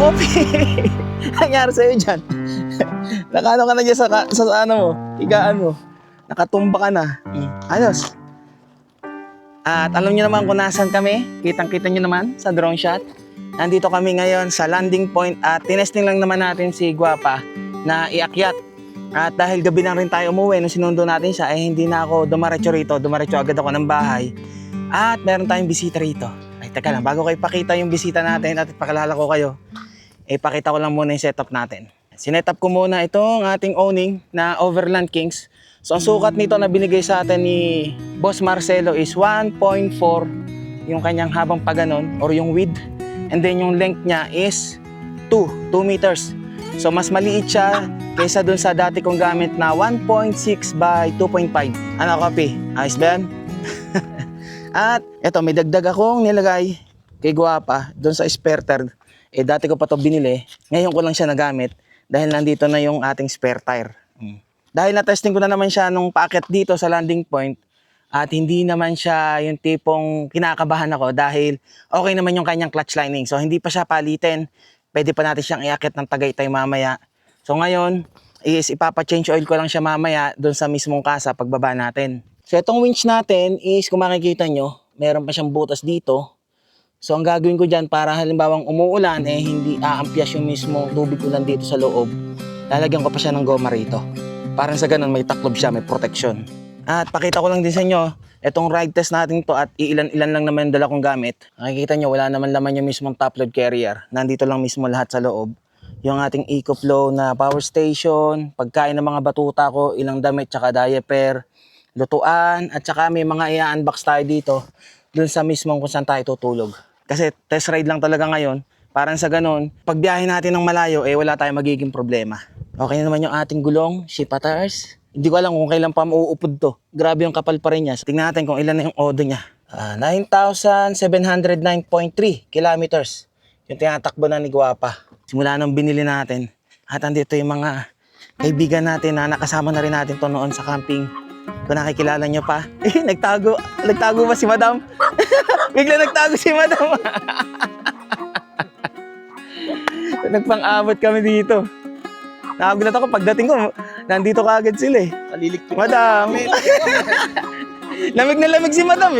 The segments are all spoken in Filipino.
Kopi! Nangyari sa'yo dyan. Nakano ka na dyan sa ano mo, higaan mo. Nakatumba ka na. Ayos. At alam niyo naman kung nasan kami. Kitang-kita niyo naman sa drone shot. Nandito kami ngayon sa landing point at tinesting lang naman natin si Guapa na iakyat. At dahil gabi na rin tayo umuwi, nung sinundo natin siya, ay hindi na ako dumaretso rito. Dumaretso agad ako ng bahay. At meron tayong bisita rito. Ay, teka lang, bago ko ipakita yung bisita natin at ipakilala ko kayo, ipakita ko lang muna yung setup natin. Sinetup ko muna itong ating owning na Overland Kings. So ang sukat nito na binigay sa atin ni Boss Marcelo is 1.4 yung kanyang habang paganon or yung width. And then yung length niya is 2 meters. So mas maliit siya kaysa dun sa dati kong gamit na 1.6 by 2.5. Ano, copy? Ayos ba yan? At eto, may dagdag akong nilagay kay Guapa dun sa spare tire. Dati ko pa to binili. Ngayon ko lang siya nagamit dahil nandito na yung ating spare tire. Dahil na-testing ko na naman siya nung paakyat dito sa landing point at hindi naman siya yung tipong kinakabahan ako dahil okay naman yung kanyang clutch lining. So hindi pa siya palitin. Pwede pa natin siyang iakyat ng Tagaytay mamaya. So ngayon is ipapa-change oil ko lang siya mamaya doon sa mismong kasa pagbaba natin. So itong winch natin is kung makikita nyo, meron pa siyang butas dito. So ang gagawin ko dyan para halimbawang umuulan hindi aampyas yung mismong tubig ulan dito sa loob. Lalagyan ko pa siya ng goma rito. Parang sa ganun may taklob siya, may protection. At pakita ko lang din sa inyo, itong ride test natin to at ilan-ilan lang naman yung dala kong gamit. Nakikita nyo, wala naman laman yung mismong top load carrier. Nandito lang mismo lahat sa loob. Yung ating EcoFlow na power station, pagkain ng mga batuta ko, ilang damit, tsaka diaper, lutuan, at tsaka may mga i-unbox tayo dito dun sa mismong kung saan tayo tutulog. Kasi test ride lang talaga ngayon. Parang sa ganun, pag biyahe natin ng malayo, wala tayong magiging problema. Okay na naman yung ating gulong, Shipa tires. Hindi ko alam kung kailan pa mauupod to. Grabe yung kapal pa rin niya. Tingnan natin kung ilan na yung odo niya. 9,709.3 kilometers. Yung tinatakbo na ni Guapa. Simula nung binili natin. At andito yung mga kaibigan natin na nakasama na rin natin to noon sa camping. Kung nakikilala nyo pa. Nagtago ba si Madam? Bigla nagtago si Madam. Nagpang-abot kami dito. Nakagulat ako pagdating ko, nandito kaagad sila Kalilikpit. Madam. Lamig na lamig si Madam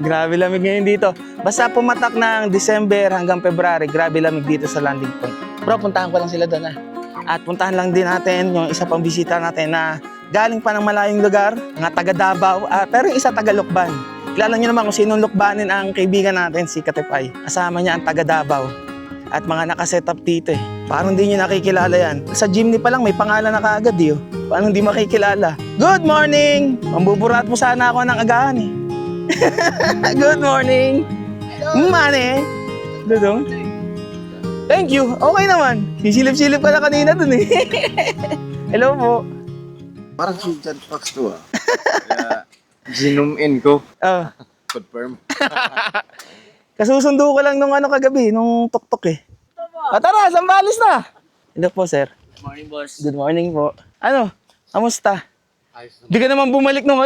Grabe lamig ngayon dito. Basta pumatak ng December hanggang February, grabe lamig dito sa landing point. Bro, puntahan ko lang sila doon At puntahan lang din natin yung isa pang bisita natin na galing pa ng malayong lugar, mga taga Davao, pero yung isa taga Lukban. Kilala nyo naman kung sinong Lukbanin ang kaibigan natin, si Katepay. Kasama niya ang taga Davao. At mga nakasetup dito Parang hindi nyo nakikilala yan. Sa jeepney pa lang may pangalan na kaagad Paano hindi makikilala? Good morning! Mambuburat mo sana ako ng agahan Good morning! Mane! Dudong? Thank you! Okay naman. Sisilip-silip ka na kanina dun Hello po. Parang si John Fox to Kaya, ginum in ko. Confirm. Kasusundo ko lang nung kagabi, nung tuktok tara, Zambales na! Hello po, sir. Good morning, boss. Good morning po. Ano? Kamusta? Ayos Di ka naman bumalik nung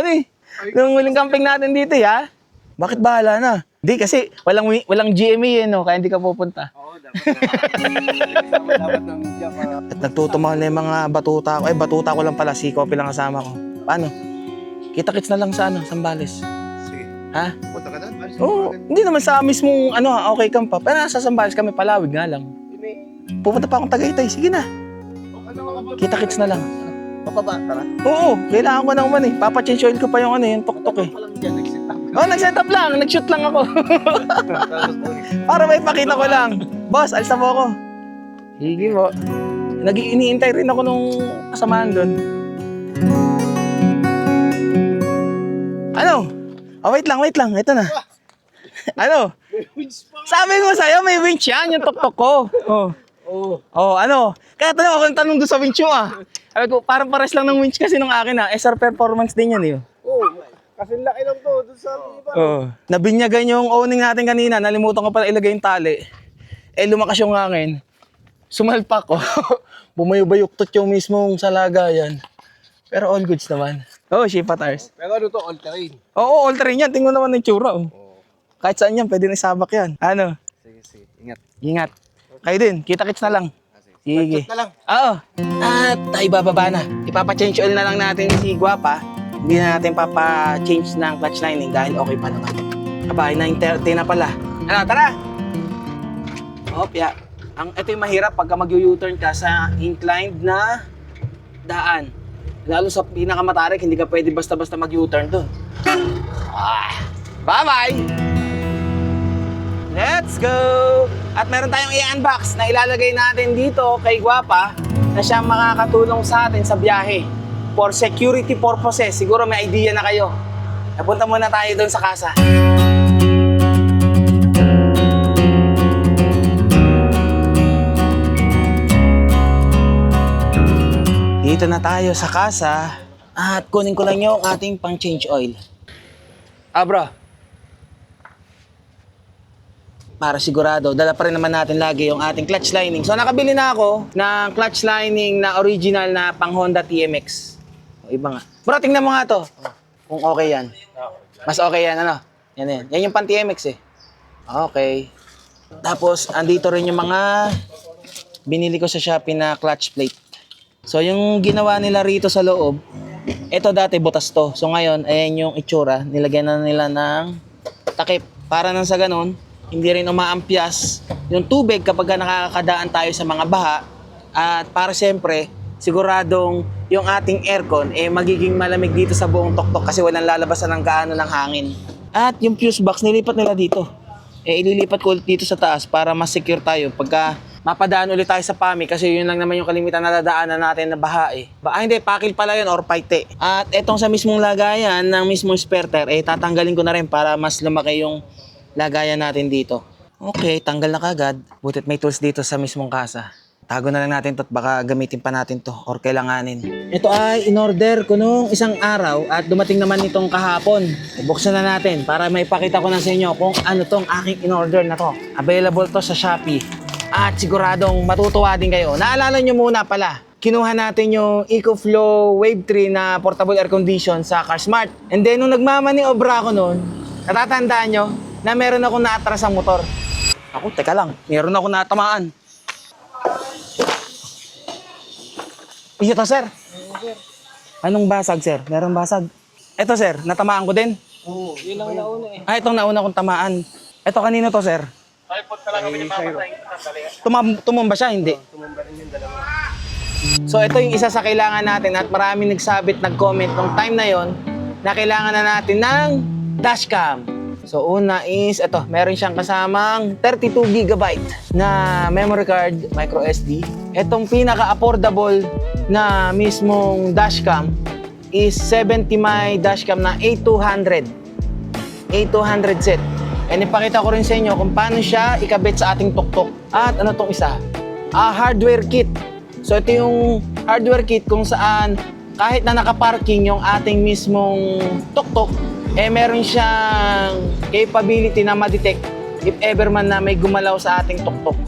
nung huling camping natin dito, ha? Bakit bahala na? Di kasi walang GMA kaya hindi ka pupunta. Oo, dapat ng media para... At nagtutumal na yung mga batuta ko. Batuta ko lang pala, si Kopi lang kasama ko. Paano? Kita-kits na lang sa Zambales. Sige. Ha? Punta ka doon? Oo, hindi naman sa mismong okay kang pa. Pero nasa Zambales kami, Palawig nga lang. Pupunta pa akong Tagaytay, sige na. Kita-kits na lang. Papaba, tara. Oo, kailangan ko naman Papa-change oil ko pa yung yung tuktok Palang dyan, nag-sit-up. nag-set up lang, nag-shoot lang ako. Para may pakita ko lang. Boss, alis na po ako. Sige po. Iniintay rin ako nung kasamaan doon. Ano? Wait lang. Ito na. Ano? Sabi ko sa'yo, may winch yan, yung tuktok ko. Ano? Kaya tanong ako ng tanong doon sa winch mo Sabi ko, parang pares lang ng winch kasi nung akin SR Performance din yan Kasi laki lang to, doon sa iba. Nabinyagan yung owning natin kanina, nalimutan ko pala ilagay yung tali. Lumakas yung hangin. Sumalpak ko. Bumayubayuktot yung mismong salagayan. Pero all goods naman. Shipa tires. Pero ano to, all terrain? Oo, all terrain yan. Tingnan naman ng tsura Kahit saan yan, pwede na isabak yan. Ano? Sige. Ingat. Ingat. Kayo din, kita-kits na lang. Sige. Chat na lang. Oo. At tayo bababa na. Ipapa-change oil na lang natin si Guapa. Hindi na natin papa-change ng clutch lining dahil okay pa naman. Aba, 9:30 na pala. Ano, tara! Opya. Ito yung mahirap pagka mag-U-turn ka sa inclined na daan. Lalo sa pinakamatarik, hindi ka pwede basta-basta mag-U-turn doon. Bye-bye! Let's go! At meron tayong i-unbox na ilalagay natin dito kay Guapa na siyang makakatulong sa atin sa biyahe. For security purposes, siguro may idea na kayo. Napunta muna tayo doon sa kasa. Dito na tayo sa kasa at kunin ko lang yung ating pang-change oil. Bro. Para sigurado, dala pa rin naman natin lagi yung ating clutch lining. So nakabili na ako ng clutch lining na original na pang Honda TMX. O, iba nga. Bro, tingnan mo nga to. Kung okay yan. Mas okay yan, ano? Yan. Yan yung pang TMX eh. Okay. Tapos, andito rin yung mga binili ko sa Shopee na clutch plate. So yung ginawa nila rito sa loob, ito dati butas to. So ngayon, ayan yung itsura. Nilagyan na nila ng takip. Para nang sa ganun, hindi rin umaampias yung tubig kapag nakakadaan tayo sa mga baha. At para siyempre, siguradong yung ating aircon magiging malamig dito sa buong tuktok kasi walang lalabasan ng gaano ng hangin. At yung fuse box, nilipat nila dito. Ililipat ko ulit dito sa taas para mas secure tayo pagka mapadaan ulit tayo sa PAMI kasi yun lang naman yung kalimitan na dadaanan natin na baha eh. Hindi, pakil pala yun or paite. At etong sa mismong lagayan ng mismong spare tire, tatanggalin ko na rin para mas lumaki yung lagayan natin dito. Okay, tanggal na kagad. Butit may tools dito sa mismong kasa. Tago na lang natin to at baka gamitin pa natin to or kailanganin. Ito ay in-order ko nung isang araw at dumating naman nitong kahapon. Buksan na natin para maipakita ko na sa inyo kung ano tong aking in-order na to. Available to sa Shopee. At siguradong matutuwa din kayo. Naalala nyo muna pala, kinuha natin yung EcoFlow Wave 3 na portable air condition sa CarSmart. And then nung nagmamaniobra ako noon, natatandaan nyo na meron akong naatras ang motor. Ako, teka lang, meron ako natamaan. Iyo to, sir. Anong basag, sir? Meron basag. Ito, sir, natamaan ko din. Oo, yun ang nauna eh. Itong nauna kong tamaan. Ito, kanino to, sir? Tumumba siya, hindi? Tumumba rin yung dalawa. So ito yung isa sa kailangan natin at maraming nagsabit, nag-comment nung time na yon na kailangan na natin ng dashcam. So una is, ito, meron siyang kasamang 32GB na memory card, micro SD. Itong pinaka-affordable na mismong dashcam is 70 my dashcam na A200 set. And ipakita ko rin sa inyo kung paano siya ikabit sa ating tuktok. At ano tong isa? Hardware kit. So ito yung hardware kit kung saan kahit na nakaparking yung ating mismong tuktok, meron siyang capability na ma-detect if ever man na may gumalaw sa ating tuktok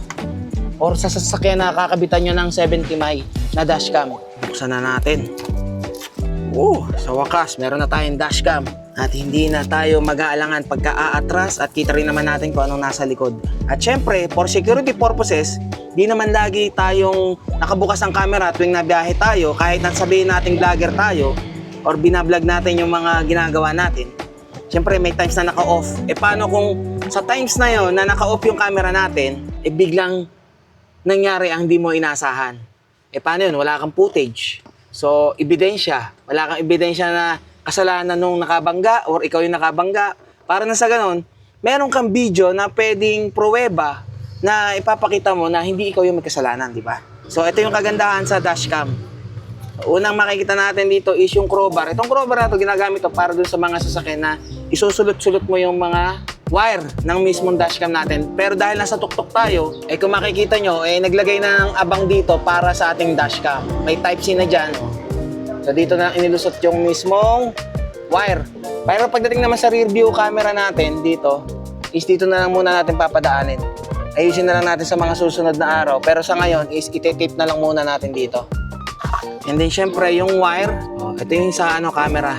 or sa sasakyan na kakabitan nyo ng 70 my na dashcam. Buksan na natin. Sa wakas, meron na tayong dashcam. At hindi na tayo mag-aalangan pagka-aatras at kita rin naman natin kung anong nasa likod. At syempre, for security purposes, di naman lagi tayong nakabukas ang camera tuwing nabiyahe tayo kahit nasabihin nating vlogger tayo or binablog natin yung mga ginagawa natin. Syempre, may times na naka-off. Paano kung sa times na yon na naka-off yung camera natin, biglang nangyari ang di mo inasahan? Paano yun? Wala kang footage. So, ebidensya. Wala kang ebidensya na kasalanan nung nakabangga or ikaw yung nakabangga. Para na sa ganon, meron kang video na pwedeng pruweba na ipapakita mo na hindi ikaw yung may kasalanan, di ba? So, ito yung kagandahan sa dashcam. Unang makikita natin dito is yung crowbar. Itong crowbar na ito, ginagamit ito para dun sa mga sasakyan na isusulot-sulot mo yung mga wire ng mismong dashcam natin. Pero dahil nasa tuktok tayo, kung makikita nyo, naglagay na ng abang dito para sa ating dashcam. May Type-C na dyan. So dito na inilusot yung mismong wire. Pero pagdating naman sa rear view camera natin dito, is dito na lang muna natin papadaanin. Ayusin na lang natin sa mga susunod na araw. Pero sa ngayon is iti-tape na lang muna natin dito. And then syempre yung wire, ito yung sa camera,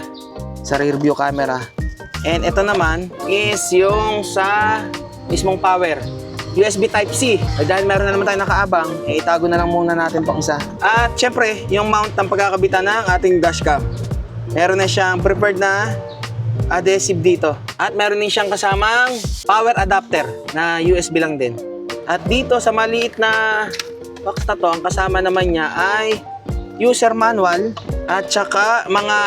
sa rear view camera. And ito naman is yung sa mismong power. USB Type-C. Dahil meron na naman tayo nakaabang, itago na lang muna natin itong isa. At syempre, yung mount ng pagkakabitan ng ating dashcam. Meron na siyang prepared na adhesive dito. At meron din siyang kasamang power adapter na USB lang din. At dito sa maliit na box na to, ang kasama naman niya ay user manual at saka mga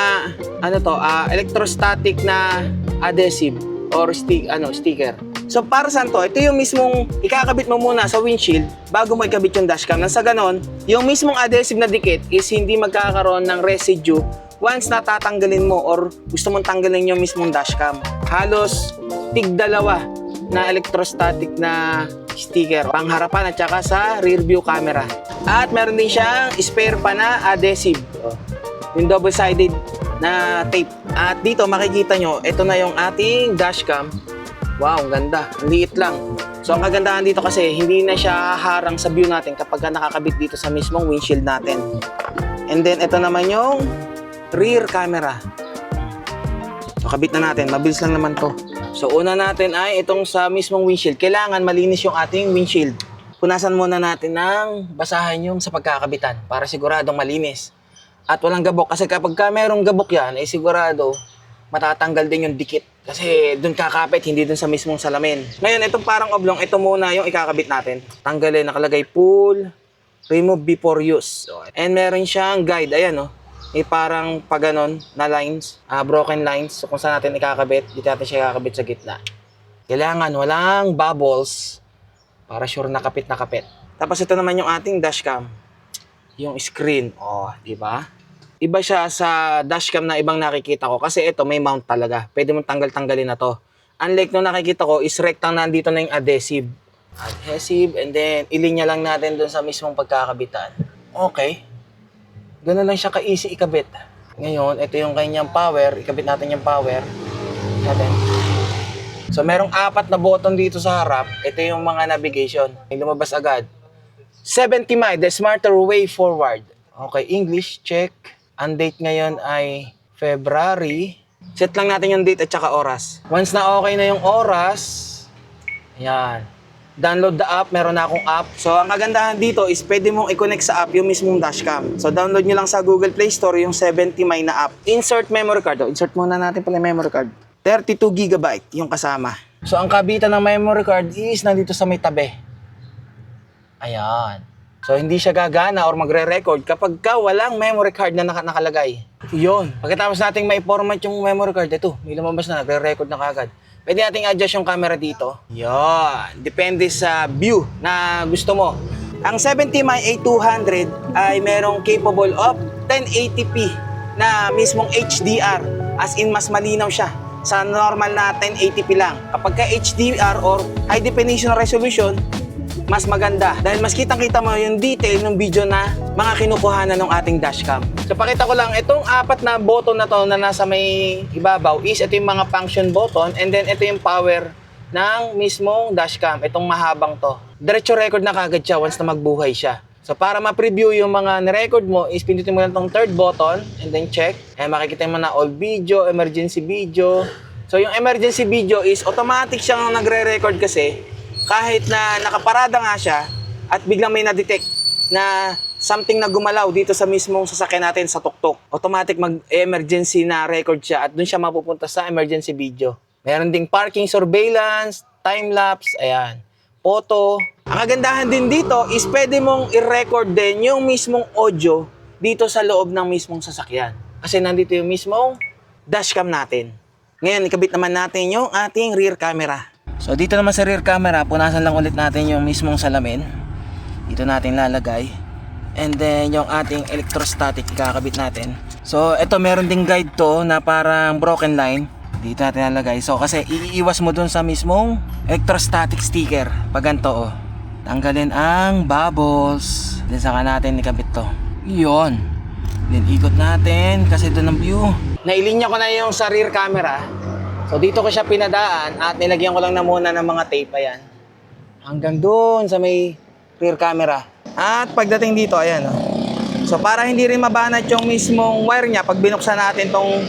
electrostatic na adhesive or sticker. So para saan to? Ito yung mismong ikakabit mo muna sa windshield bago mo ikabit yung dashcam. Nang sa ganon, yung mismong adhesive na dikit is hindi magkakaroon ng residue once natatanggalin mo or gusto mong tanggalin yung mismong dashcam. Halos tig-dalawa na electrostatic na sticker pang harapan at saka sa rear view camera. At meron din siyang spare pa na adhesive. Yung double-sided na tape. At dito makikita nyo, ito na yung ating dashcam. Wow, ang ganda. Ang liit lang. So ang kagandahan dito kasi hindi na siya haharang sa view natin kapag nakakabit dito sa mismong windshield natin. And then ito naman yung rear camera. So kabit na natin. Mabilis lang naman to. So una natin ay itong sa mismong windshield. Kailangan malinis yung ating windshield. Punasan muna natin ng basahan yung sa pagkakabitan para siguradong malinis. At walang gabok. Kasi kapag merong gabok yan, ay sigurado matatanggal din yung dikit. Kasi dun kakapit, hindi dun sa mismong salamin. Ngayon, itong parang oblong, ito muna yung ikakabit natin. Tanggalin, nakalagay pull, remove before use. And meron siyang guide, ayan o. May parang paganon na lines, broken lines. So kung saan natin ikakabit, dito natin siya ikakabit sa gitna. Kailangan walang bubbles para sure nakapit. Tapos ito naman yung ating dashcam. Yung screen, di ba? Iba siya sa dashcam na ibang nakikita ko kasi ito may mount talaga. Pwede mong tanggalin na to. Unlike nung nakikita ko is rectang nandito na yung adhesive. Adhesive and then ilinya lang natin dun sa mismong pagkakabitan. Okay. Ganun lang siya ka-easy ikabit. Ngayon, ito yung kanyang power. Ikabit natin yung power. Natin. So merong 4 na button dito sa harap. Ito yung mga navigation. May lumabas agad. 70 miles, the smarter way forward. Okay, English, check. Ang date ngayon ay February. Set lang natin yung date at saka oras. Once na okay na yung oras, ayan. Download the app, meron na akong app. So, ang kagandahan dito is pwede mong i-connect sa app yung mismong dashcam. So, download nyo lang sa Google Play Store yung 70 my na app. Insert memory card. Insert muna natin pala yung memory card. 32GB yung kasama. So, ang kabitan ng memory card is nandito sa may tabi. Ayan. So, hindi siya gagana or magre-record kapag walang memory card na nakalagay. Yun. Pagkatapos nating ma-format yung memory card, ito, may lumabas na, nagre-record na kagad. Pwede nating adjust yung camera dito. Yun. Depende sa view na gusto mo. Ang 70 my A200 ay merong capable of 1080p na mismong HDR. As in, mas malinaw siya sa normal na 1080p lang. Kapag ka HDR or high definition resolution, mas maganda. Dahil mas kitang-kita mo yung detail ng video na mga kinukuhanan ng ating dashcam. So pakita ko lang, itong 4 na button na to na nasa may ibabaw is ito yung mga function button and then ito yung power ng mismong dashcam. Itong mahabang to. Diretso record na kagad siya once na magbuhay siya. So para ma-preview yung mga ni-record mo is pindutin mo lang tong third button and then check. And makikita mo na all video, emergency video. So yung emergency video is automatic siyang nagre-record kasi kahit na nakaparada nga siya at biglang may na-detect na something na gumalaw dito sa mismong sasakyan natin sa tuktok, automatic mag-emergency na record siya at dun siya mapupunta sa emergency video. Meron ding parking surveillance, time-lapse, ayan, photo. Ang kagandahan din dito is pwede mong i-record din yung mismong audio dito sa loob ng mismong sasakyan. Kasi nandito yung mismong dashcam natin. Ngayon, ikabit naman natin yung ating rear camera. So dito naman sa rear camera, punasan lang ulit natin yung mismong salamin. Dito natin lalagay. And then yung ating electrostatic ikakabit natin. So ito meron ding guide to na parang broken line. Dito natin lalagay. So kasi iiwas mo dun sa mismong electrostatic sticker. Pag ganito oh. Tanggalin ang bubbles. Then saka natin ikabit to. Yun. Then ikot natin kasi dun ang view. Nailinya ko na yung sa rear camera. So dito ko siya pinadaan at nilagyan ko lang na muna ng mga tape, ayan. Hanggang doon sa may rear camera. At pagdating dito, ayan. Oh. So para hindi rin mabanat yung mismong wire niya, pag binuksan natin tong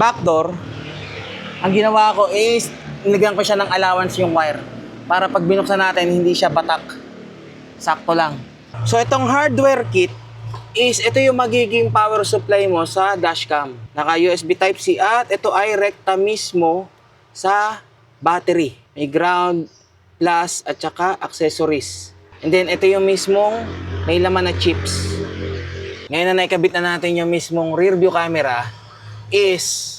back door, ang ginawa ko is nilagyan ko siya ng allowance yung wire. para pag binuksan natin, hindi siya patak. Sakto lang. So, itong hardware kit is ito yung magiging power supply mo sa dashcam. Naka USB Type-C at ito ay rekta mismo sa battery. May ground, plus at saka accessories. And then ito yung mismong may laman na chips. Ngayon na naikabit na natin yung mismong rear view camera is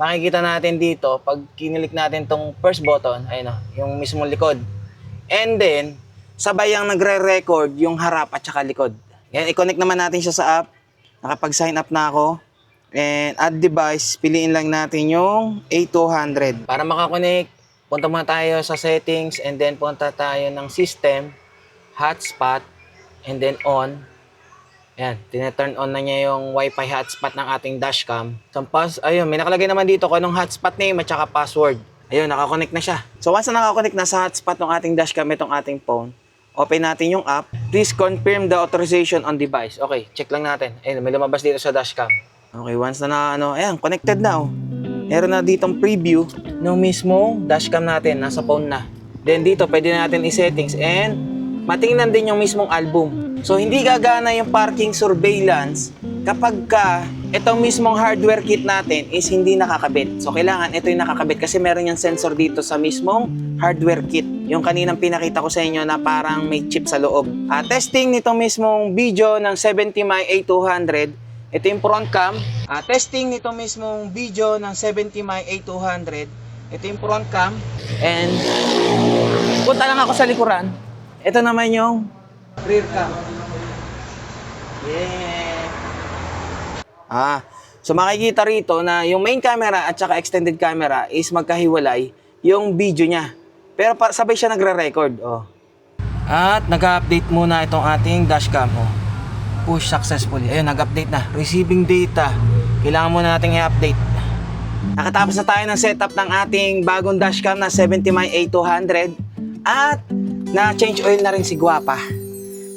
makikita natin dito pag kinilik natin tong first button, ayun o, yung mismong likod. And then sabay ang nagre-record yung harap at saka likod. Yan, i-connect naman natin siya sa app. Nakapag-sign up na ako. And add device, piliin lang natin yung A200. Para makakonect, punta muna tayo sa settings and then punta tayo ng system, hotspot, and then on. Yan, tina-turn on na niya yung Wi-Fi hotspot ng ating dashcam. Ayun, may nakalagay naman dito kung anong hotspot name at saka password. Ayun, nakakonect na siya. So once na nakakonect na sa hotspot ng ating dashcam itong ating phone, open natin yung app. Please confirm the authorization on device. Okay, check lang natin. Ayun, may lumabas dito sa dashcam. Okay, once na ayan, connected na oh. Meron na ditong preview ng mismo dashcam natin, nasa phone na. Then dito, pwede natin i-settings and matingnan din yung mismong album. So, hindi gagana yung parking surveillance kapag ka itong mismong hardware kit natin is hindi nakakabit. So, kailangan ito yung nakakabit kasi meron yung sensor dito sa mismong hardware kit. Yung kaninang pinakita ko sa inyo na parang may chip sa loob. Testing nitong mismong video ng 70mm A200. Ito yung front cam. Testing nitong mismong video ng 70mm A200. Ito yung front cam. And punta lang ako sa likuran. Ito naman yung rear cam. Yeah. So makikita rito na yung main camera at saka extended camera is magkahiwalay yung video niya. Pero sabay siya nagre-record. Oh. At nag-update muna itong ating dashcam. Oh. Push successfully. Ayun, nag-update na. Receiving data. Kailangan muna nating i-update. Nakatapos na tayo ng setup ng ating bagong dashcam na 70mm A200. At na-change oil na rin si Guapa.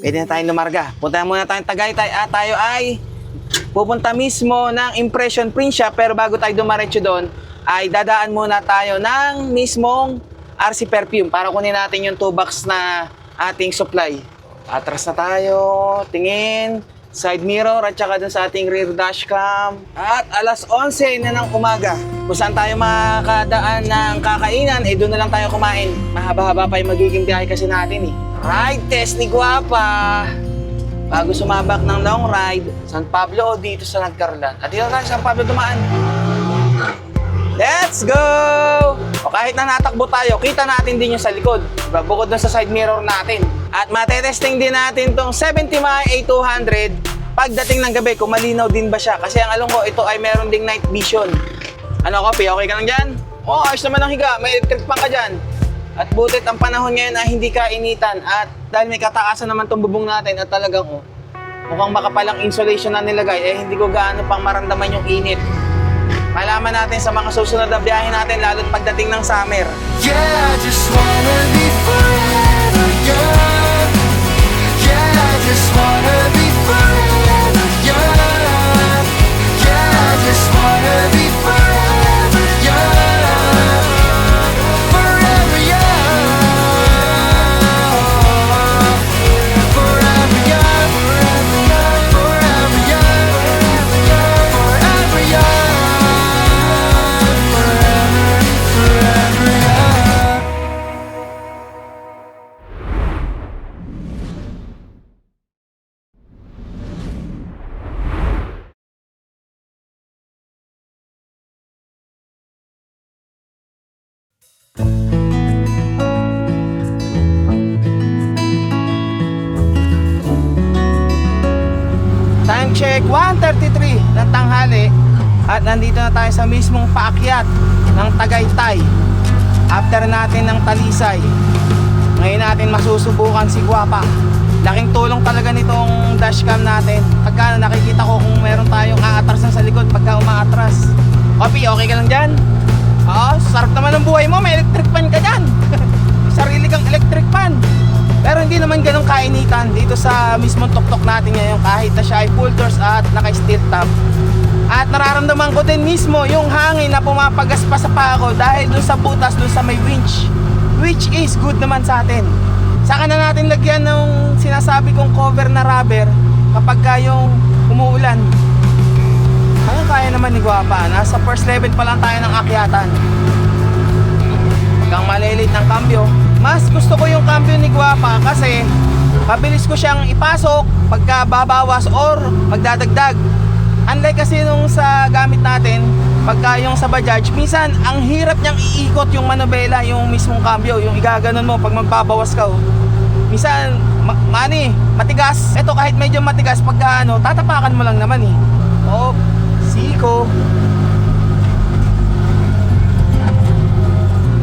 Pwede na tayong lumarga. Punta muna tayong Tagaytay at tayo ay pupunta mismo ng impression print shop. Pero bago tayo dumaretso doon, ay dadaan muna tayo ng mismong RC perfume para kunin natin yung 2 box na ating supply. Atras na tayo, tingin, side mirror at saka dun sa ating rear dashcam. At alas 11 na ng umaga. Kung saan tayo makakadaan ng kakainan, doon na lang tayo kumain. Mahaba-haba pa yung magiging biyahe kasi natin eh. Ride test ni Guapa. Bago sumabak ng long ride, San Pablo o dito sa Nagcarlan. At dito tayo sa San Pablo dumaan. Let's go! O kahit na natakbo tayo, kita natin din yung sa likod. Bukod dun sa side mirror natin. At matetesting din natin tong 70mm A200 pagdating ng gabi kung malinaw din ba siya. Kasi ang alam ko, ito ay meron ding night vision. Ano, Kopi? Okay ka lang dyan? Oo, ayos naman ang higa. May electric pan ka dyan. At butit ang panahon ngayon ay hindi kainitan. At dahil may kataasan naman tong bubong natin at talagang mukhang makapalang insulation na nilagay, hindi ko gaano pang maramdaman yung init. Malaman natin sa mga susunod na biyahe natin lalo't pagdating ng summer. Yeah, I just wanna be forever young. Yeah, I just wanna be forever young. Yeah, I just wanna be forever young. Forever young. Forever young. Forever young. Forever young. Forever young. Time check, 1:33 ng tanghali. At nandito na tayo sa mismong paakyat ng Tagaytay. After natin ng Talisay, ngayon natin masusubukan si Guapa. Laking tulong talaga nitong dashcam natin. Pagka nakikita ko kung meron tayong aatras na sa likod pagka umaatras. Kopi, okay ka lang dyan? Oo, sarap naman ng buhay mo, may electric fan ka dyan. Sarili kang electric fan. Pero hindi naman ganun kainitan dito sa mismong tuktok natin ngayon kahit na siya ay full doors at naka-steel top. At nararamdaman ko din mismo yung hangin na pumapagas pa sa paa ko dahil dun sa butas, dun sa may winch. which is good naman sa atin. Saka na natin lagyan ng sinasabi kong cover na rubber kapag ka yung umuulan. Kaya naman ni Guapa, nasa first level pa lang tayo ng akyatan. Pagkang malilit ng cambio, mas gusto ko yung cambio ni Guapa kasi mabilis ko siyang ipasok pagka babawas or magdadagdag. Unlike kasi nung sa gamit natin, pagka yung sa Bajaj, minsan ang hirap niyang iikot yung manobela, yung mismong cambio, yung igaganon mo pag magbabawas ka. Minsan, matigas. Ito kahit medyo matigas, pagka tatapakan mo lang naman eh. Oh, siko.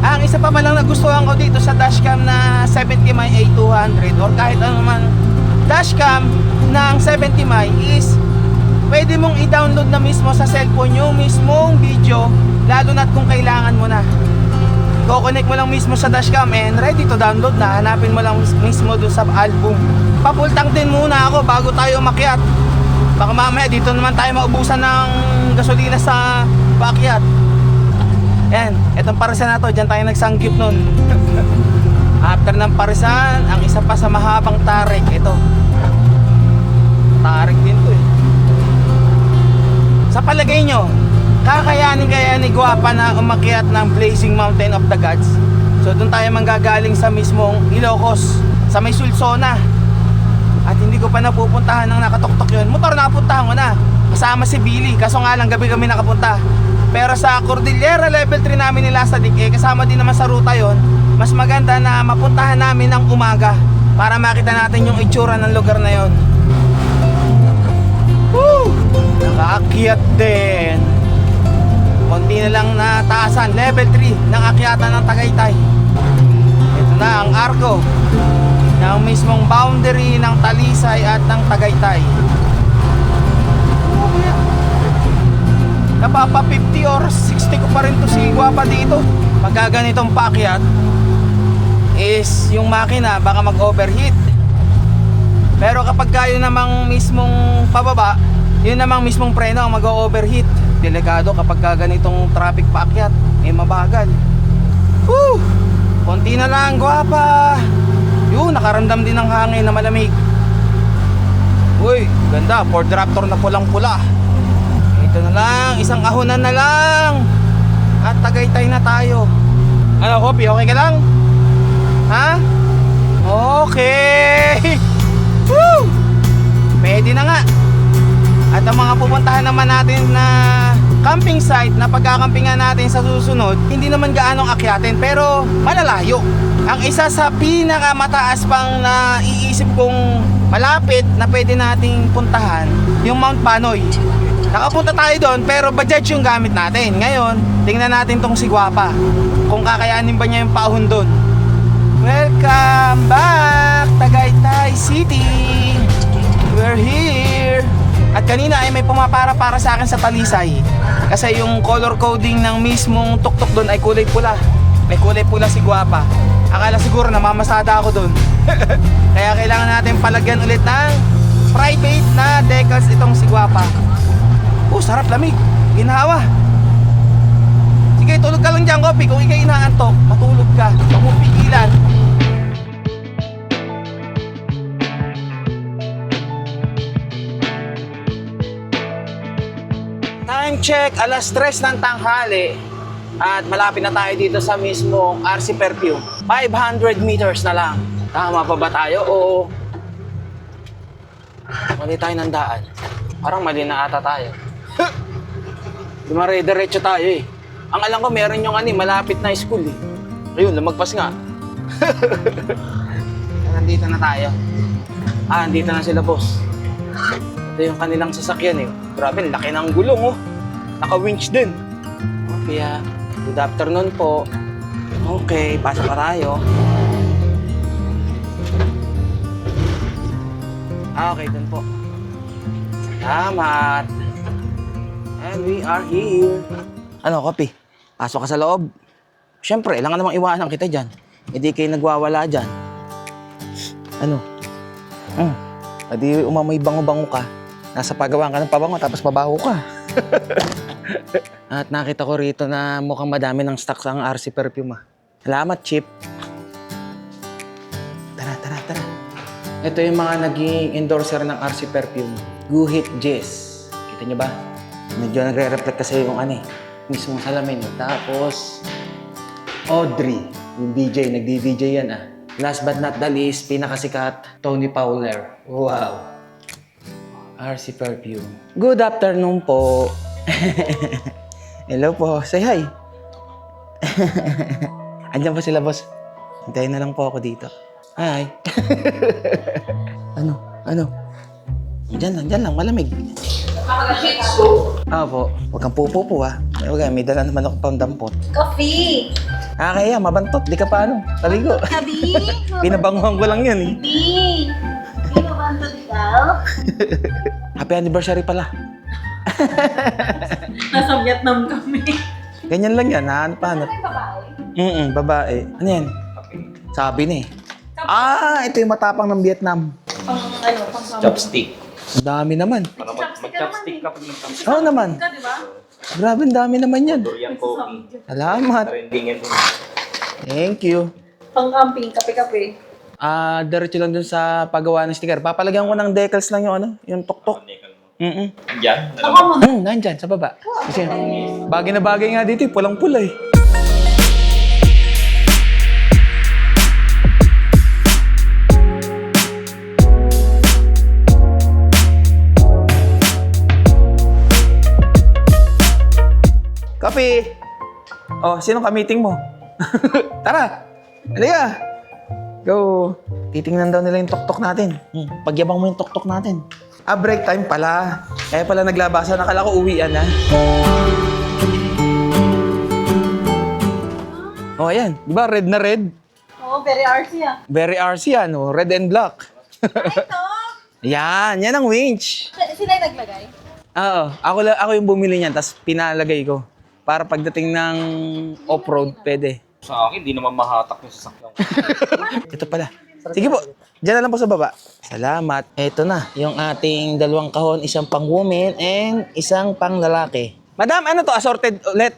Ang isa pa malang nagustuhan ko dito sa dashcam na 70mm A200 or kahit ano man dashcam ng 70mm is pwede mong i-download na mismo sa cellphone yung mismong video, lalo na't kung kailangan mo na. Ko-connect mo lang mismo sa dashcam and ready to download na. Hanapin mo lang mismo doon sa album. Papultang din muna ako bago tayo umakyat. Baka mamaya dito naman tayo maubusan ng gasolina sa paakyat. Ayan, etong parisan na to, dyan tayo nagsanggip nun. After ng parisan, ang isa pa sa mahabang tarik, ito. Tarik din to eh. Sa palagay nyo, kakayanin kaya ni Guapa na umakyat ng Blazing Mountain of the Gods? So doon tayo manggagaling sa mismong Ilocos, sa may Sulsona. At hindi ko pa napupuntahan ng nakatuktok yun. Motor napuntahan ko na, kasama si Billy. Kaso nga lang gabi kami nakapunta. Pero sa Cordillera Level 3 namin nila sa Dik, kasama din naman sa ruta yon. Mas maganda na mapuntahan namin ng umaga para makita natin yung itsura ng lugar na yon. Woo! Nakaakyat din. Konti na lang na taasan, level 3 ng akyatan ng Tagaytay. Ito na ang arko ng mismong boundary ng Talisay at ng Tagaytay. Napapa 50 or 60 ko pa rin to si Guapa dito. Pagka ganitong paakyat is yung makina baka mag-overheat. Pero kapag kayo namang mismong pababa, yun namang mismong preno ang mag-overheat. Delikado kapag ganitong traffic paakyat, mabagal. Woo! Konti na lang, Guapa. Yun, nakaramdam din ng hangin na malamig. Uy, ganda, Ford Raptor na pulang-pula. Ito na lang, isang ahonan na lang. At Tagaytay na tayo. Ano, Kopi, okay ka lang? Ha? Okay. Woo! Pwede na nga. At ang mga pupuntahan naman natin na camping site na pagkakampingan natin sa susunod, hindi naman gaanong akyatin pero malalayo. Ang isa sa pinakamataas pang naiisip kong malapit na pwede nating puntahan, yung Mount Banoy. Nakapunta tayo doon pero Bajaj yung gamit natin. Ngayon, tingnan natin tong si Guapa kung kakayanin ba niya yung paahon doon. Welcome back, Tagaytay City. We're here. At kanina ay may pumapara-para sa akin sa Talisay. Kasi yung color coding ng mismong tuktok doon ay kulay pula. May kulay pula si Guapa. Akala siguro namamasada ako doon. Kaya kailangan natin palagyan ulit ng private na decals itong si Guapa. Sarap, lamig. Ginawa. Sige, tulog ka lang dyan, Kopi. Kung ikay inaantok, matulog ka. Huwag mo pigilan. Time check, alas 3 ng tanghali. At malapit na tayo dito sa mismong RC Perfume. 500 meters na lang. Tama pa ba tayo o mali tayo ng daan? Parang mali na ata tayo. Dumare-diretso tayo eh. Ang alam ko meron yung malapit na school eh. Ayun, lumagpas nga. Nandito na tayo. Nandito na sila, boss. Ito yung kanilang sasakyan eh. Grabe, laki ng gulong oh. Naka-winch din. Kaya, good afternoon po. Okay, pasok pa tayo. Okay, dun po. Salamat. And we are here. Ano, Kopi? Pasok ka sa loob? Siyempre, kailangan namang iwanan kita dyan. Hindi kayo nagwawala dyan. Ano? Adi umamoy bango-bango ka. Nasa pagawaan ka ng pabango tapos pabaho ka. At nakita ko rito na mukhang madami ng stocks ang RC Perfume. Salamat, Chip. Ito yung mga naging endorser ng RC Perfume. Guhit Jess. Kita niyo ba? Medyo nagre-reflect kasi yung mismong salamin. Tapos, Audrey. Yung DJ. Nagdi-DJ yan Last but not the least, pinakasikat, Tony Fowler. Wow. RC Perfume. Good afternoon po. Hello po. Say hi. Andiyan pa sila, boss. Hintayin na lang po ako dito. Hi. Ano? Diyan lang, malamig. Po. Huwag kang pupo may dala naman ako pang dampot. Coffee! Kaya, mabantot. Di ka pa taligo. Sabi? Pinabanguhan ko lang yan Hindi! Hindi mo ba ito ikaw? Happy anniversary pala. Nasa Vietnam kami. Ganyan lang yan, hanap. Ano yung babae? Babae. Ano yan? Sabi na ito yung matapang ng Vietnam. Pang Chopstick. Ang dami naman. Para mag-chopstick ka pag nag-chopstick. Oo naman. ka, di ba? Grabe, ang dami naman yan. Durian coffee. Salamat. Trending yan din. Thank you. Pang-camping, kape-kape. Diretso lang dun sa paggawa ng sticker. Papalagyan ko ng decals lang yung tuktok. Diyan. Ako mo. Nandyan, sa baba. Kasi bagay na bagay nga dito, pulang-pula Copy! Oh, sinong ka-meeting mo? Tara! Halika! Go! Titingnan daw nila yung tuktok natin. Pagyabang mo yung tuktok natin. Break time pala. Kaya pala naglabasa. Nakala ko uwian Oh, ayan. Di ba? Red na red. Oo, very artsy Very RC Red and black. Ito! Yan ang winch. Sila yung naglagay? Oo. Ako yung bumili niyan, tapos pinalagay ko. Para pagdating ng off-road, pwede. Sa akin, di naman mahatak yung sasakyan. Ito pala. Sige po, dyan na lang po sa baba. Salamat. Ito na, yung ating dalawang kahon, isang pang women and isang pang lalaki. Madam, ano to? Assorted ulit?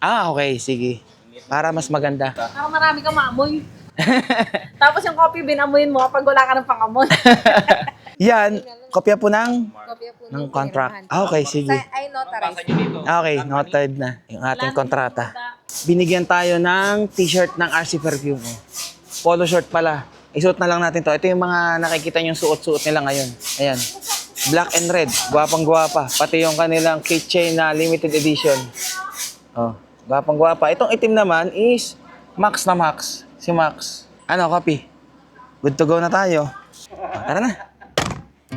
Okay, sige. Para mas maganda. Parang marami kang maamoy. Tapos yung coffee bin, amuyin mo kapag wala ka ng pang-amoy. Yan, kopya po ng Kopya po ng contract. Okay, sige. Ay, notarize. Okay, noted na yung ating kontrata. Binigyan tayo ng t-shirt ng RC Perfume. Polo shirt pala. Isuot na lang natin to. Ito yung mga nakikita yung suot-suot nila ngayon. Ayan. Black and red. Gwapang-gwapa. Pati yung kanilang keychain na limited edition. Oh, gwapang-gwapa. Itong itim naman is Max na Max. Si Max. Ano, copy? Good to go na tayo. Tara na.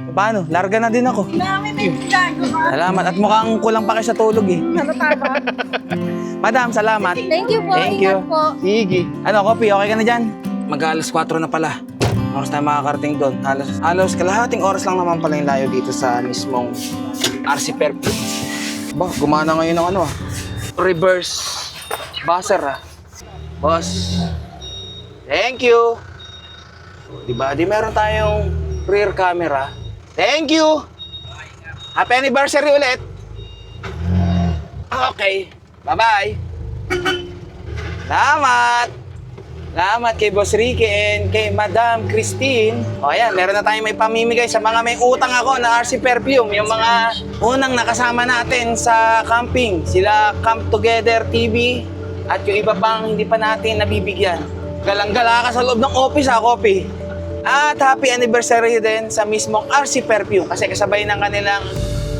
Paano? Larga na din ako. Dami din gago ka. Salamat. At mukhang kulang pa kayo sa tulog Ano tama? Madam, salamat. Thank you po. Thank you. Ingat po. Sige. Ano, Kopi, okay ka na dyan? Mag-alas 4 na pala. Oras tayo makakarating doon. Halos kalahating oras lang naman pala yung layo dito sa mismong RC Perfume. Gumana ngayon ng reverse buzzer Boss. Thank you. Diba? Di meron tayong rear camera. Thank you. Happy anniversary ulit. Okay. Bye-bye. Salamat kay Boss Ricky and kay Madam Christine. O ayan, meron na tayong may pamimigay sa mga may utang ako na RC Perfume. Yung mga unang nakasama natin sa camping. Sila Camp Together TV at yung iba pang hindi pa natin nabibigyan. Galang-gala ka sa loob ng office Kopi. At happy anniversary din sa mismong RC Perfume kasi kasabay ng kanilang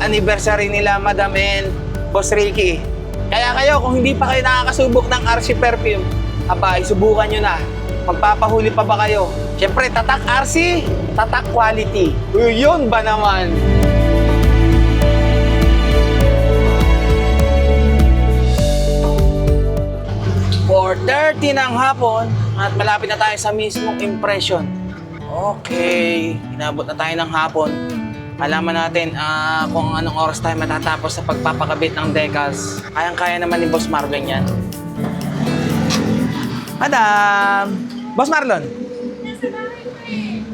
anniversary nila Madam and Boss Ricky. Kaya kayo, kung hindi pa kayo nakakasubok ng RC Perfume, subukan nyo na. Magpapahuli pa ba kayo? Siyempre, tatak RC, tatak quality. Yun ba naman? For 30 ng hapon at malapit na tayo sa mismong impression. Okay, inabot na tayo ng hapon. Malaman natin kung anong oras tayo matatapos sa pagpapakabit ng decals. Kayang-kaya naman ni Boss Marlon yan. Madam! Boss Marlon?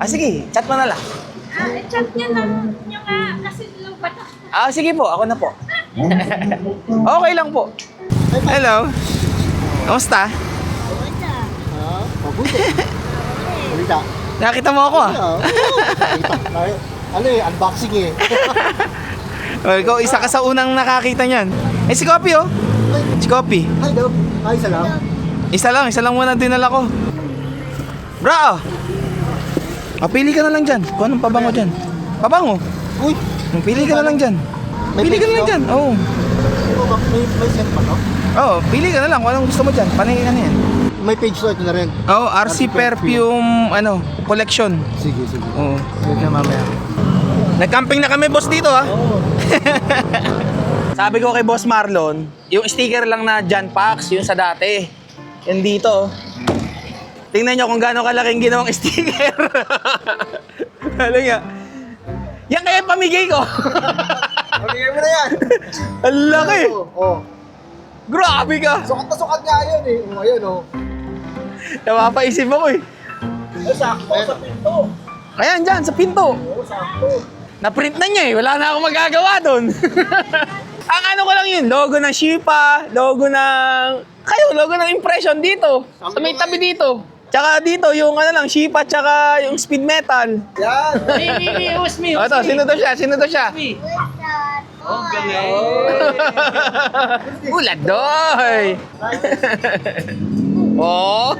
Sige, chat mo na lang. Chat niya lang niyo nga kasi lubat ako. Sige po, ako na po. Okay lang po. Hello. Kamusta? Balita. Nakita mo ako ah. Ano eh, unboxing eh. Oh, ikaw, isa ka sa unang nakakita niyan. Eh, si Kopi oh. Si Kopi. Hi, Dog. Hi, salam. Isa lang muna dinala ko. Bro! Pili ka na lang dyan. Kung anong pabango dyan. Pabango? Uy, Pili ka na lang dyan. May Pili ka na lang picture? dyan. Oo. may set pa, no? Oo, pili ka na lang kung anong gusto mo dyan. Panay ka na yan. May page to ito na rin. Oo, RC Perfume, collection. Sige, sige. Oo. Wait na mamaya. Nag-camping na kami, boss, dito, ha? Sabi ko kay Boss Marlon, yung sticker lang na John Pax, yung sa dati. Yan dito, oh. Tingnan nyo kung gaano kalaking ginawang sticker. Alam nga. Yan kaya pamigay ko. Pamigay mo na yan. Ang laki. Oo. Grabe ka. Sukat na sukat nga yun eh. Oo, ayun oh. Napapaisip ako eh. Sakto sa pinto. Ayan, dyan, sa pinto. Oo, sakto. Na-print na niya eh. Wala na akong magagawa doon. Ang ano ko lang yun, logo ng Shipa, logo ng... logo ng impression dito. Sa may tabi dito. Tsaka dito, yung Shipa, tsaka yung speed metal. Yan. O, ito, sino to siya? Oh, galing. Uladoy! Oh!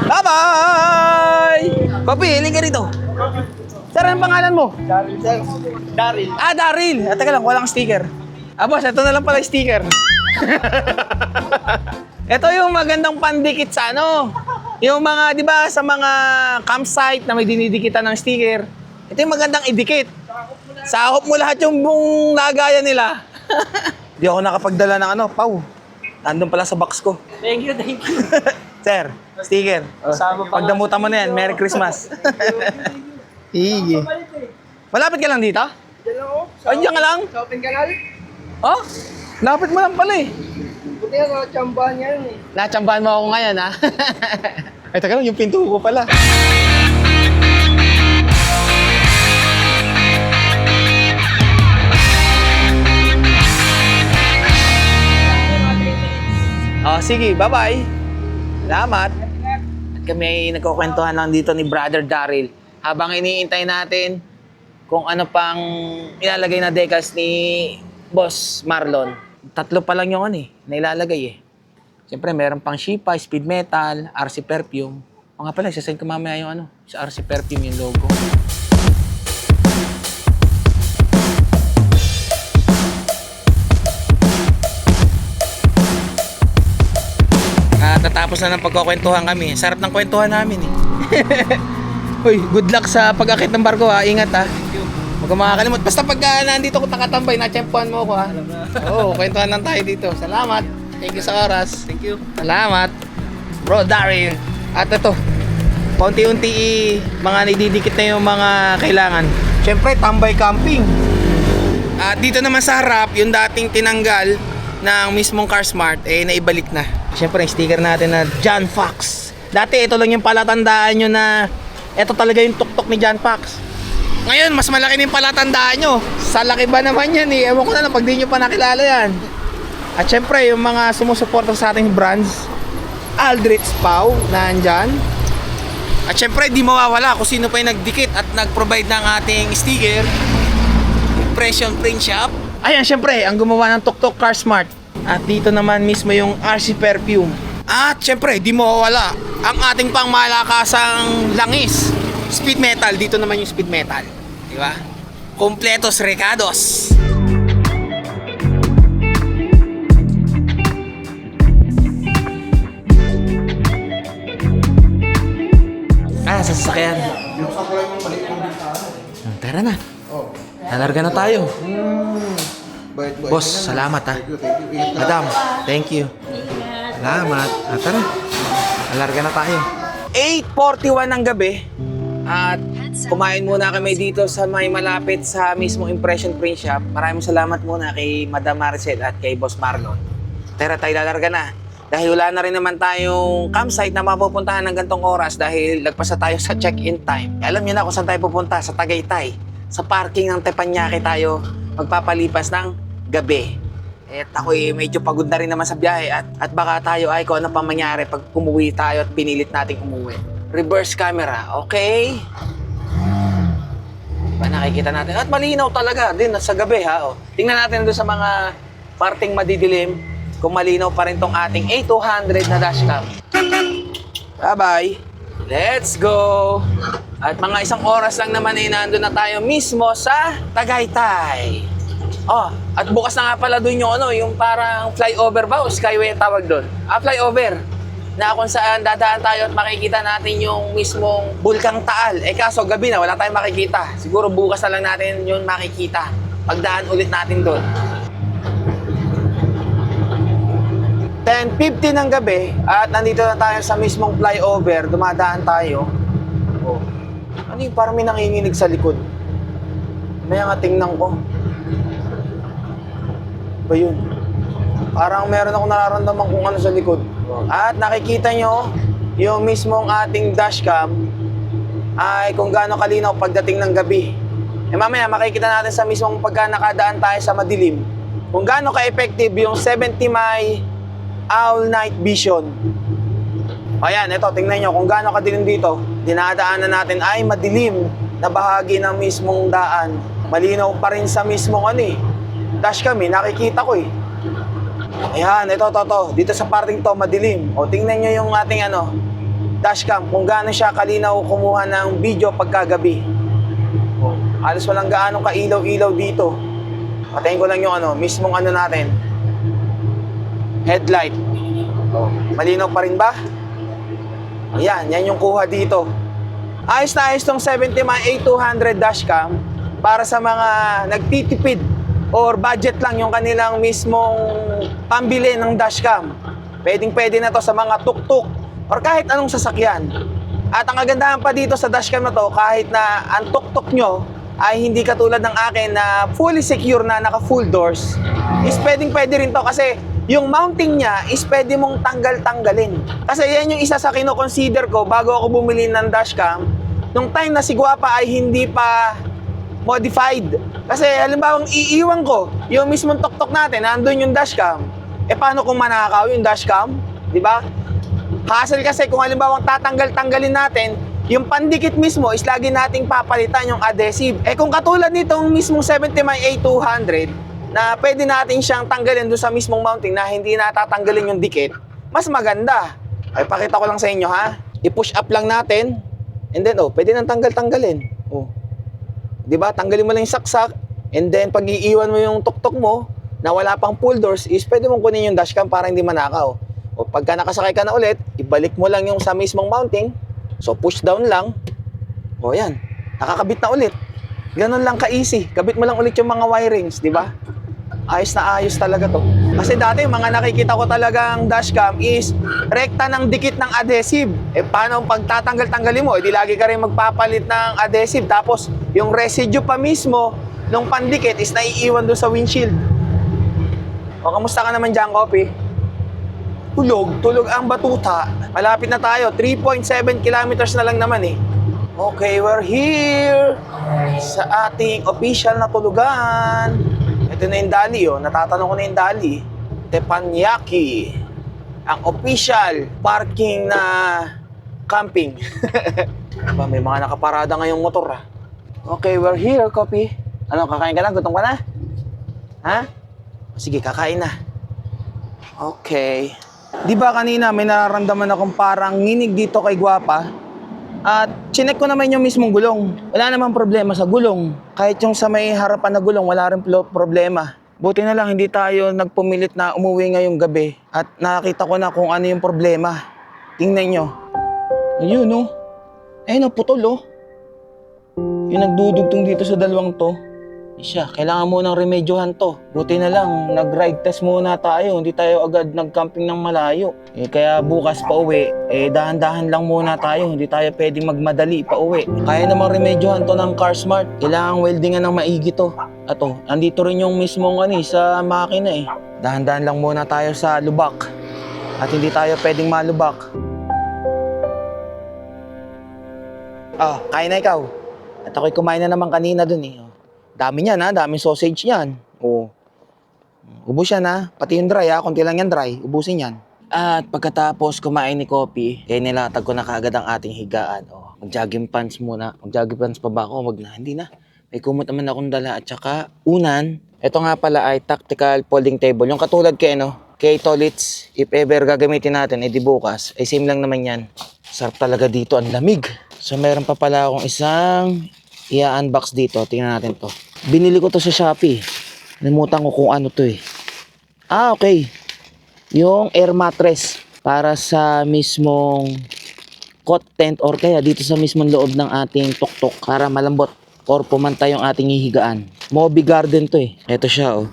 Bye-bye! Papi, hiling ka rito. Sir, ang pangalan mo? Daryl, sir. Daryl. Ah, Daryl. Teka lang, walang sticker. Boss, ito na lang pala yung sticker. Ito yung magandang pandikit sa yung mga, di ba, sa mga campsite na may dinidikitan ng sticker. Ito yung magandang idikit. Sakop mo lahat yung buong lagayan nila. Di ako nakapagdala ng Pau. Nandun pala sa box ko. Thank you. Sir, sticker. Pagdamutan mo na yan, Merry Christmas. Sige. Malapit ka lang dito? Diyan ka lang? Sa open canal? Oh? Lapit mo lang pala eh. Buti nga, nakachambahan yan eh. Natsambahan mo ako ngayon, ha? Ay, teka lang, yung pinto ko pala. Oh, sige, bye-bye. Salamat. At kami ay nagkukwentuhan lang dito ni Brother Daryl. Habang iniintay natin kung ano pang ilalagay na decals ni Boss Marlon. 3 pa lang yung na ilalagay eh. Siyempre, meron pang Shipa, Speed Metal, RC Perfume. O nga pala, sasend ko mamaya yung sa RC Perfume yung logo. Tatapos na ng pagkukwentuhan kami. Sarap ng kwentuhan namin eh. Uy, good luck sa pag-akit ng barko ha. Ingat ha. Huwag kang makakalimot. Basta pag nandito ko nakatambay, natsyempuhan mo ako ha. Oo, kwentuhan lang tayo dito. Salamat. Thank you sa oras. Thank you. Salamat. Bro, Daryl. At ito, paunti-unti mga nididikit na yung mga kailangan. Siyempre, tambay camping. At dito naman sa harap, yung dating tinanggal ng mismong CarSmart, naibalik na. Siyempre, yung sticker natin na John Fox. Dati, ito lang yung palatandaan nyo na ito talaga yung tuktok ni John Fox. Ngayon, mas malaki na yung palatandaan nyo. Sa laki ba naman yan eh? Ewan ko na lang pag di nyo pa nakilala yan. At syempre, yung mga sumusuporta sa ating brands, Aldrich Pau, nandyan. At syempre, di mawawala kung sino pa yung nagdikit at nag-provide ng ating sticker. Impression Print Shop. Ayan, syempre, ang gumawa ng tuktok CarSmart. At dito naman mismo yung RC Perfume. At syempre, di mawawala ang ating pangmalakasang langis. Speed Metal, dito naman yung Speed Metal. Di ba? Kompletos recados. Sa sasakyan. Tara na. Nalarga na tayo. Boss, salamat ha. Madam, thank you. Salamat. Tara. Nalarga na tayo. 8:41 ng gabi. At kumain muna kami dito sa may malapit sa mismong Impression Print Shop. Maraming salamat muna kay Madam Maricel at kay Boss Marlon. Tara tayo, lalarga na. Dahil wala na rin naman tayong campsite na mapupuntahan ng gantong oras dahil lagpas na tayo sa check-in time. Alam niyo na kung saan tayo pupunta, sa Tagaytay. Sa parking ng Teppanyaki tayo magpapalipas ng gabi. At ako'y medyo pagod na rin naman sa biyahe at baka tayo ay kung ano pa mangyari pag umuwi tayo at pinilit nating umuwi. reverse camera. Okay. Diba, nakikita natin. At malinaw talaga din sa gabi ha. O, tingnan natin doon sa mga parting madidilim kung malinaw pa rin tong ating A200 na dashcam. Bye-bye. Let's go. At mga isang oras lang naman ay nandun na tayo mismo sa Tagaytay. Oh, at bukas na nga pala doon yung yung parang flyover ba o skyway ang tawag doon? Flyover. Na kung saan dadaan tayo at makikita natin yung mismong Bulkang Taal. Kaso gabi na, wala tayong makikita. Siguro bukas na lang natin yung makikita. Pagdaan ulit natin doon. 10:50 ng gabi at nandito na tayo sa mismong flyover. Dumadaan tayo. Oh. Ano yung parang may nanginginig sa likod? May nga tingnan ko. Ba yun? Parang meron akong nararamdaman kung ano sa likod. At nakikita nyo, yung mismong ating dashcam ay kung gaano kalinaw pagdating ng gabi. Mamaya makikita natin sa mismong pagka nakadaan tayo sa madilim kung gaano ka-effective yung 70 mAh all night vision. Ayan, ito, tingnan nyo kung gaano kadilim dito. Dinadaanan natin ay madilim na bahagi ng mismong daan. Malinaw pa rin sa mismong dashcam nakikita ko Ayan, ito. Dito sa parting to, madilim. O, tingnan nyo yung ating dashcam kung gaano siya kalinaw kumuha ng video pagkagabi. O, halos walang gaano kailaw-ilaw dito. Patayin ko lang yung mismong natin. Headlight. O, malinaw pa rin ba? Ayan, yan yung kuha dito. Ayos na ayos tong 70 mAh A200 dashcam para sa mga nagtitipid or budget lang yung kanilang mismong pambili ng dashcam. Pwedeng-pwede na to sa mga tuk-tuk or kahit anong sasakyan. At ang kagandahan pa dito sa dashcam na to, kahit na ang tuk-tuk nyo ay hindi katulad ng akin na fully secure na naka-full doors, is pwedeng-pwede rin to kasi yung mounting niya is pwede mong tanggal-tanggalin. Kasi yan yung isa sa kino-consider ko bago ako bumili ng dashcam. Nung time na si Guapa ay hindi pa modified. Kasi halimbawa iiwan ko yung mismong tok-tok natin, nandun yung dashcam. Paano kung manakaw yung dashcam? Diba? Hassle kasi kung halimbawa tatanggal-tanggalin natin, yung pandikit mismo is lagi nating papalitan yung adhesive. Kung katulad nitong mismong 70 mAh A200, na pwede natin siyang tanggalin doon sa mismong mounting na hindi natatanggalin yung dikit, mas maganda. Pakita ko lang sa inyo ha. I-push up lang natin, and then pwede nang tanggal-tanggalin. Diba? Tanggalin mo lang yung saksak, and then pag iiwan mo yung tuktok mo na wala pang pull doors is pwede mong kunin yung dashcam para hindi manakaw. O pagka nakasakay ka na ulit, ibalik mo lang yung sa mismong mounting. So push down lang. O yan, nakakabit na ulit. Ganun lang ka-easy. Kabit mo lang ulit yung mga wirings, di ba? Ayos na ayos talaga to. Kasi dati, mga nakikita ko talagang dashcam is rekta ng dikit ng adhesive. Paano pag tatanggal-tanggalin mo? Di lagi ka rin magpapalit ng adhesive. Tapos, yung residue pa mismo nung pandikit is naiiwan doon sa windshield. O, kamusta ka naman dyan, Kopi? Tulog ang batuta. Malapit na tayo. 3.7 kilometers na lang naman Okay, we're here sa ating official na tulugan. Ito na yung Dali, natatanong ko na yung Dali. Teppanyaki. Ang official parking na camping. May mga nakaparada ngayong motor Okay, we're here, Kopi. Ano, kakain ka na? Gutom ka na? Ha? Sige, kakain na. Okay. Di ba kanina may nararamdaman akong parang nginig dito kay Guapa? At chinek ko naman yung mismong gulong. Wala namang problema sa gulong. Kahit yung sa may harapan na gulong, wala rin problema. Buti na lang hindi tayo nagpumilit na umuwi ngayong gabi. At nakakita ko na kung ano yung problema. Tingnan nyo. Ayun Ayun putol Yung nagdudugtong dito sa dalawang to. Siya, kailangan mo ng remedyohan to. Buti na lang, nag-ride test muna tayo. Hindi tayo agad nag-camping ng malayo. Kaya bukas pa uwi, dahan-dahan lang muna tayo. Hindi tayo pwedeng magmadali pa uwi. Kaya namang remedyohan to ng CarSmart. Kailangan weldingan ng maigi to. At andito rin yung mismong sa makina Dahan-dahan lang muna tayo sa lubak. At hindi tayo pwedeng malubak. Kain na ikaw. At ako'y kumain na naman kanina dun Dami niyan daming sausage niyan. Ubus yan pati yung dry konti lang yan dry, ubusin yan. At pagkatapos kumain ni Kopi, nilatag ko na kaagad ang ating higaan. Mag-jogging pants muna. Mag-jogging pants pa ba ako? Wag na, hindi na. May kumot naman akong dala at saka unan. Ito nga pala ay tactical folding table. Yung katulad kay Tolits, if ever gagamitin natin, edi bukas, ay same lang naman yan. Sarap talaga dito, ang lamig. So meron pa pala akong isang i-unbox dito. Tingnan natin to. Binili ko to sa Shopee. Nalimutan ko kung ano to eh. Okay. Yung air mattress para sa mismong cot tent or kaya dito sa mismong loob ng ating tuktok para malambot or pumantay yung ating hihigaan. Moby Garden to eh. Ito siya oh.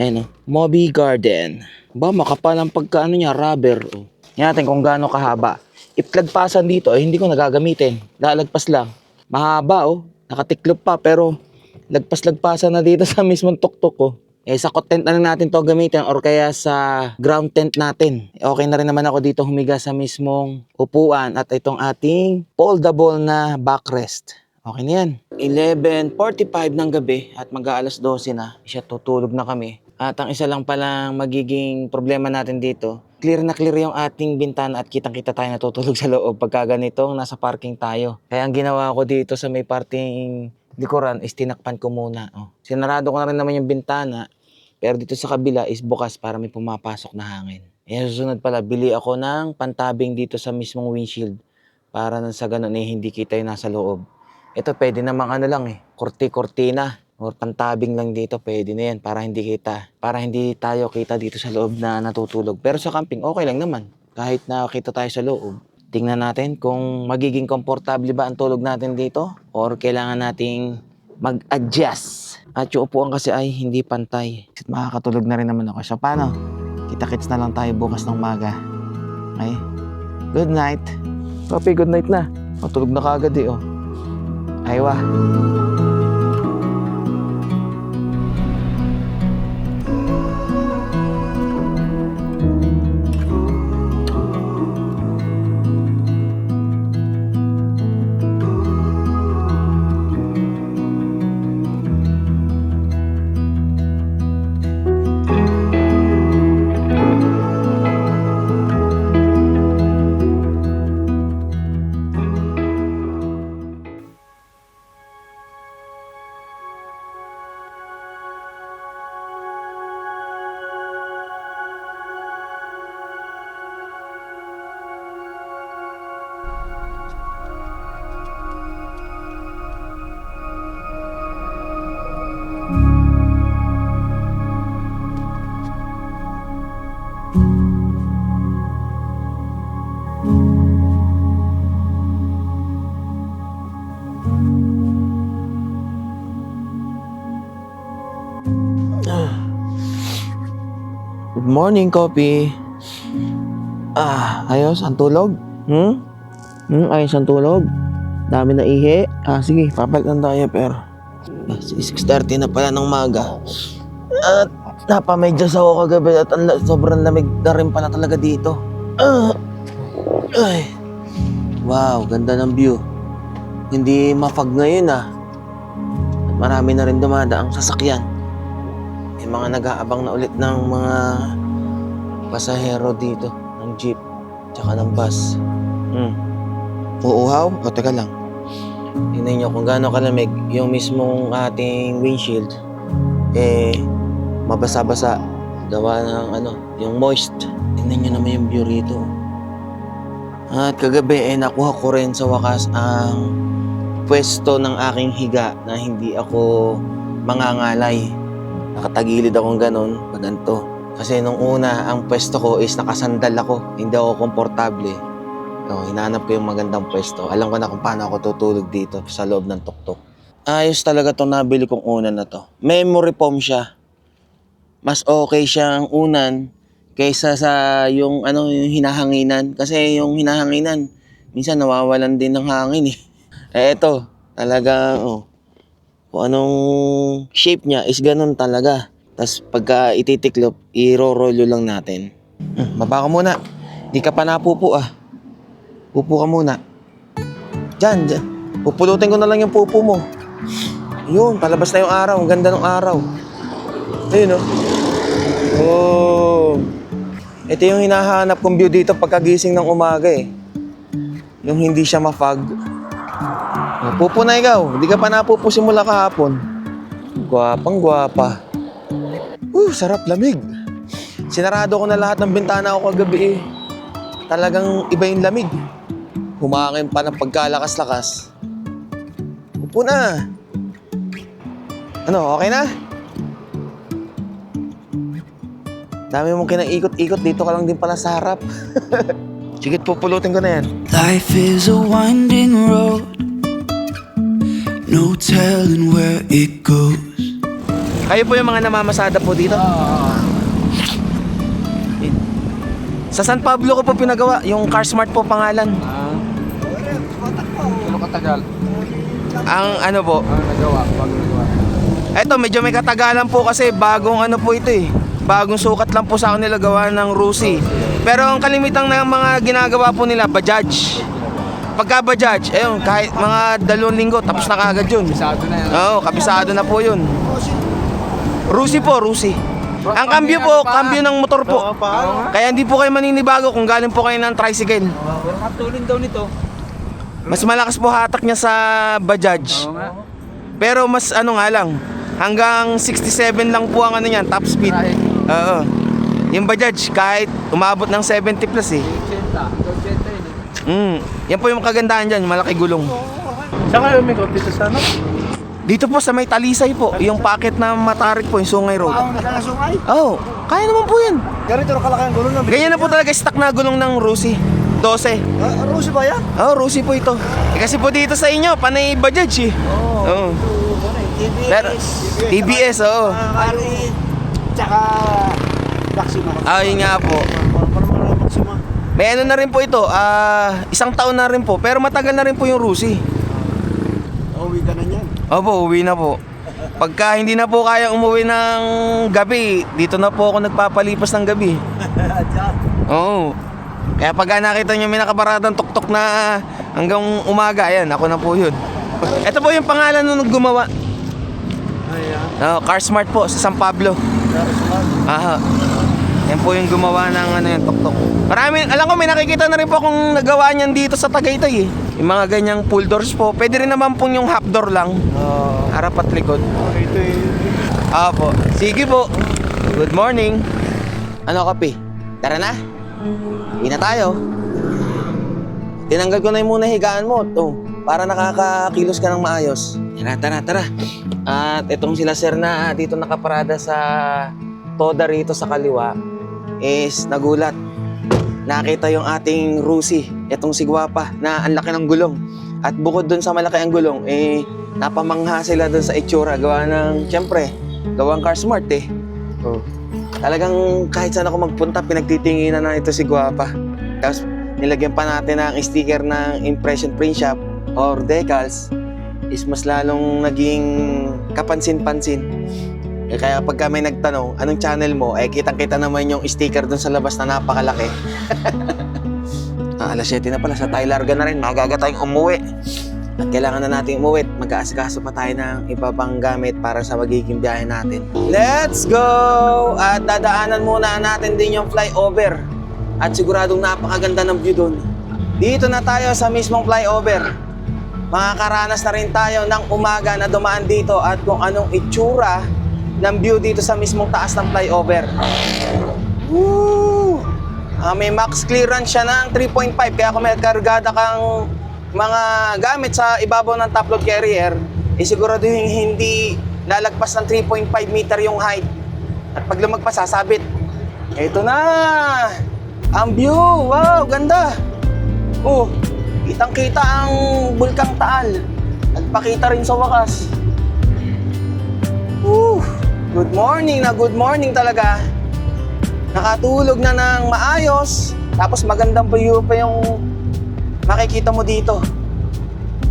Ayan oh. Moby Garden. Ba, makapal ang pagkaano niya, rubber oh. Yan natin kung gaano kahaba. If lagpasan dito eh, hindi ko nagagamitin. Lalagpas lang. Mahaba oh. Nakatiklop pa pero lagpas-lagpasan na dito sa mismong tuktok oh. Sa cot tent na lang natin to gamitin or kaya sa ground tent natin. Okay na rin naman ako dito humiga sa mismong upuan at itong ating foldable na backrest. Okay na yan. 11:45 ng gabi at mag-aalas 12 na. Siya tutulog na kami. At ang isa lang palang magiging problema natin dito, clear na clear yung ating bintana at kitang-kita tayo natutulog sa loob pagka ganitong nasa parking tayo. Kaya ang ginawa ko dito sa may parting likuran is tinakpan ko muna. Sinarado ko na rin naman yung bintana, pero dito sa kabila is bukas para may pumapasok na hangin. Susunod pala, bili ako ng pantabing dito sa mismong windshield para nang sa ganun hindi kita yung nasa loob. Ito pwede namang kortina or pantabing lang dito, pwede na yan para hindi tayo kita dito sa loob na natutulog. Pero sa camping okay lang naman, kahit nakita tayo sa loob. Tingnan natin kung magiging komportable ba ang tulog natin dito or kailangan nating mag-adjust. At yung upuan kasi ay hindi pantay. Makakatulog na rin naman ako. So paano? Kita-kits na lang tayo bukas ng umaga. Okay? Good night. Papi, good night na. Matulog na kagad eh oh. Aywa. Good morning, Kopi. Ayos, ang tulog? Ayos ang tulog? Dami na ihi? Sige, papalit ng diaper. 6:30 na pala ng maga. At napamedyas ako kagabi at sobrang lamig na rin pala talaga dito. Wow, ganda ng view. Hindi mafag ngayon At marami na rin dumadaang sasakyan. May mga nag-aabang na ulit ng mga pasahero dito, ng jeep, tsaka ng bus. Uuhaw? O teka lang. Tingnan nyo kung gaano kalamig yung mismong ating windshield. Mabasa-basa. Gawa ng yung moist. Tingnan nyo naman yung view rito. At kagabi nakuha ko rin sa wakas ang pwesto ng aking higa na hindi ako mangangalay. Nakatagilid akong ganon, ganito. Kasi nung una, ang pwesto ko is nakasandal ako. Hindi ako komportable. Hinahanap ko yung magandang pwesto. Alam ko na kung paano ako tutulog dito sa loob ng tuktok. Ayos talaga itong nabili kong unan na to. Memory foam siya. Mas okay siyang unan kaysa sa yung hinahanginan. Kasi yung hinahanginan, minsan nawawalan din ng hangin eh. Ito, talaga, kung anong shape niya is ganun talaga. Tapos pagka ititiklop, irorolyo lang natin. Baba ka muna. Di ka pa napupo Pupo ka muna. Diyan. Pupulutin ko na lang yung pupo mo. Yun, palabas na yung araw. Ang ganda ng araw. Ayun Ito yung hinahanap kong view dito pagkagising ng umaga eh. Yung hindi siya ma-fog. Pupo na ikaw, hindi ka pa napupo simula kahapon. Gwapang gwapa. Sarap, lamig. Sinarado ko na lahat ng bintana ko kagabi eh. Talagang iba yung lamig. Humangin pa ng pagkalakas-lakas. Pupo na. Ano, okay na? Dami mong kinaikot-ikot, dito ka lang din pala sa harap. Sige, pupulutin ko na yan. Life is a winding road, no telling where it goes. Kayo po yung mga namamasada po dito? Sa San Pablo ko po pinagawa, yung Car Smart po pangalan. Ano katagal? Ang ano po, Nagawa, bago nagawa. eto medyo may katagalan po kasi bagong ano po ito eh. Bagong sukat lang po sa kanila gawa ng Rusi. Pero ang kalimitang ng mga ginagawa po nila, Bajaj. Pagka Bajaj, ayun, kahit mga 2 linggo, tapos na kagad yun. Kabisado na yan. Oo, kabisado na po yun. Rusi po, Rusi. Ang cambio po, cambio ng motor po. Kaya hindi po kayo maninibago kung galing po kayo ng tricycle. Katulin daw nito. Mas malakas po hatak niya sa Bajaj. Pero mas ano nga lang, hanggang 67 lang po ang ano niyan, top speed. Oo. Yung Bajaj, kahit umabot ng 70 plus eh. 80 yun eh. Yan po yung kagandahan dyan, malaki gulong. Saan kayo may dito sa ano? Dito po sa may Talisay po, yung packet na Matarik po, yung Sungay Road. Nakalasungay? Oo, kaya naman po yan. Ganito na kalaki ang gulo na. Ganyan na po talaga stock na gulong ng Rusi. 12. Rusi ba yan? Oo, Rusi po ito. Kasi po dito sa inyo, panay Bajaj eh. Oo. Pero, TBS, oo. Kari, tsaka Maxima. Yun nga po. Parang Maxima. May ano na rin po ito, 1 taon na rin po. Pero matagal na rin po yung Rusi. Uwi ka na niyan. Opo, uwi na po. Pagka hindi na po kaya umuwi ng gabi, dito na po ako nagpapalipas ng gabi. Oo. Kaya pagka nakita nyo may nakaparadang tuktok na hanggang umaga, ayan, ako na po yun. Ito po yung pangalan nung gumawa. Car Smart po sa San Pablo. Aha. Yan po yung gumawa ng ano yung tuktok. Marami, alam ko may nakikita na rin po akong nagawa niyan dito sa Tagaytay eh. Yung mga ganyang full doors po. Pwede rin naman po yung half door lang. Harap at likod. Ito eh. Po. Sige po. Good morning. Ano kape? Tara na. Hindi na tayo. Tinanggal ko na yung muna higaan mo. Para nakakakilos ka ng maayos. Tara. At itong sila sir na dito nakaparada sa Toda rito sa kaliwa is nagulat. Nakita yung ating Rusi, itong si Gwapa, na ang laki ng gulong. At bukod dun sa malaki ang gulong, napamangha sila dun sa itsura. Gawa ng, syempre, gawang Car Smart eh. Talagang kahit saan ako magpunta, pinagtitinginan na ito si Gwapa. Tapos nilagyan pa natin ng sticker ng impression print shop or decals, is mas lalong naging kapansin-pansin. Kaya pagka may nagtanong, anong channel mo? Kitang-kita naman yung sticker dun sa labas na napakalaki. Alas 7 na pala, sa Tylarga na rin. Magaga tayong umuwi. At kailangan na natin umuwi. Mag-aasikaso pa tayo ng iba pang gamit para sa magiging biyahe natin. Let's go! At dadaanan muna natin din yung flyover. At siguradong napakaganda ng view dun. Dito na tayo sa mismong flyover. Makakaranas na rin tayo ng umaga na dumaan dito at kung anong itsura ng view dito sa mismong taas ng flyover. Woo! May max clearance siya ng 3.5 kaya kung may kargada kang mga gamit sa ibabaw ng top load carrier, siguraduhin hindi lalagpas ng 3.5 meter yung height. At pag lumagpas, sasabit. Ito na! Ang view! Wow! Ganda! Kitang-kita ang Bulkang Taal. Nagpakita rin sa wakas. Good morning na good morning talaga. Nakatulog na ng maayos. Tapos magandang view pa yung makikita mo dito.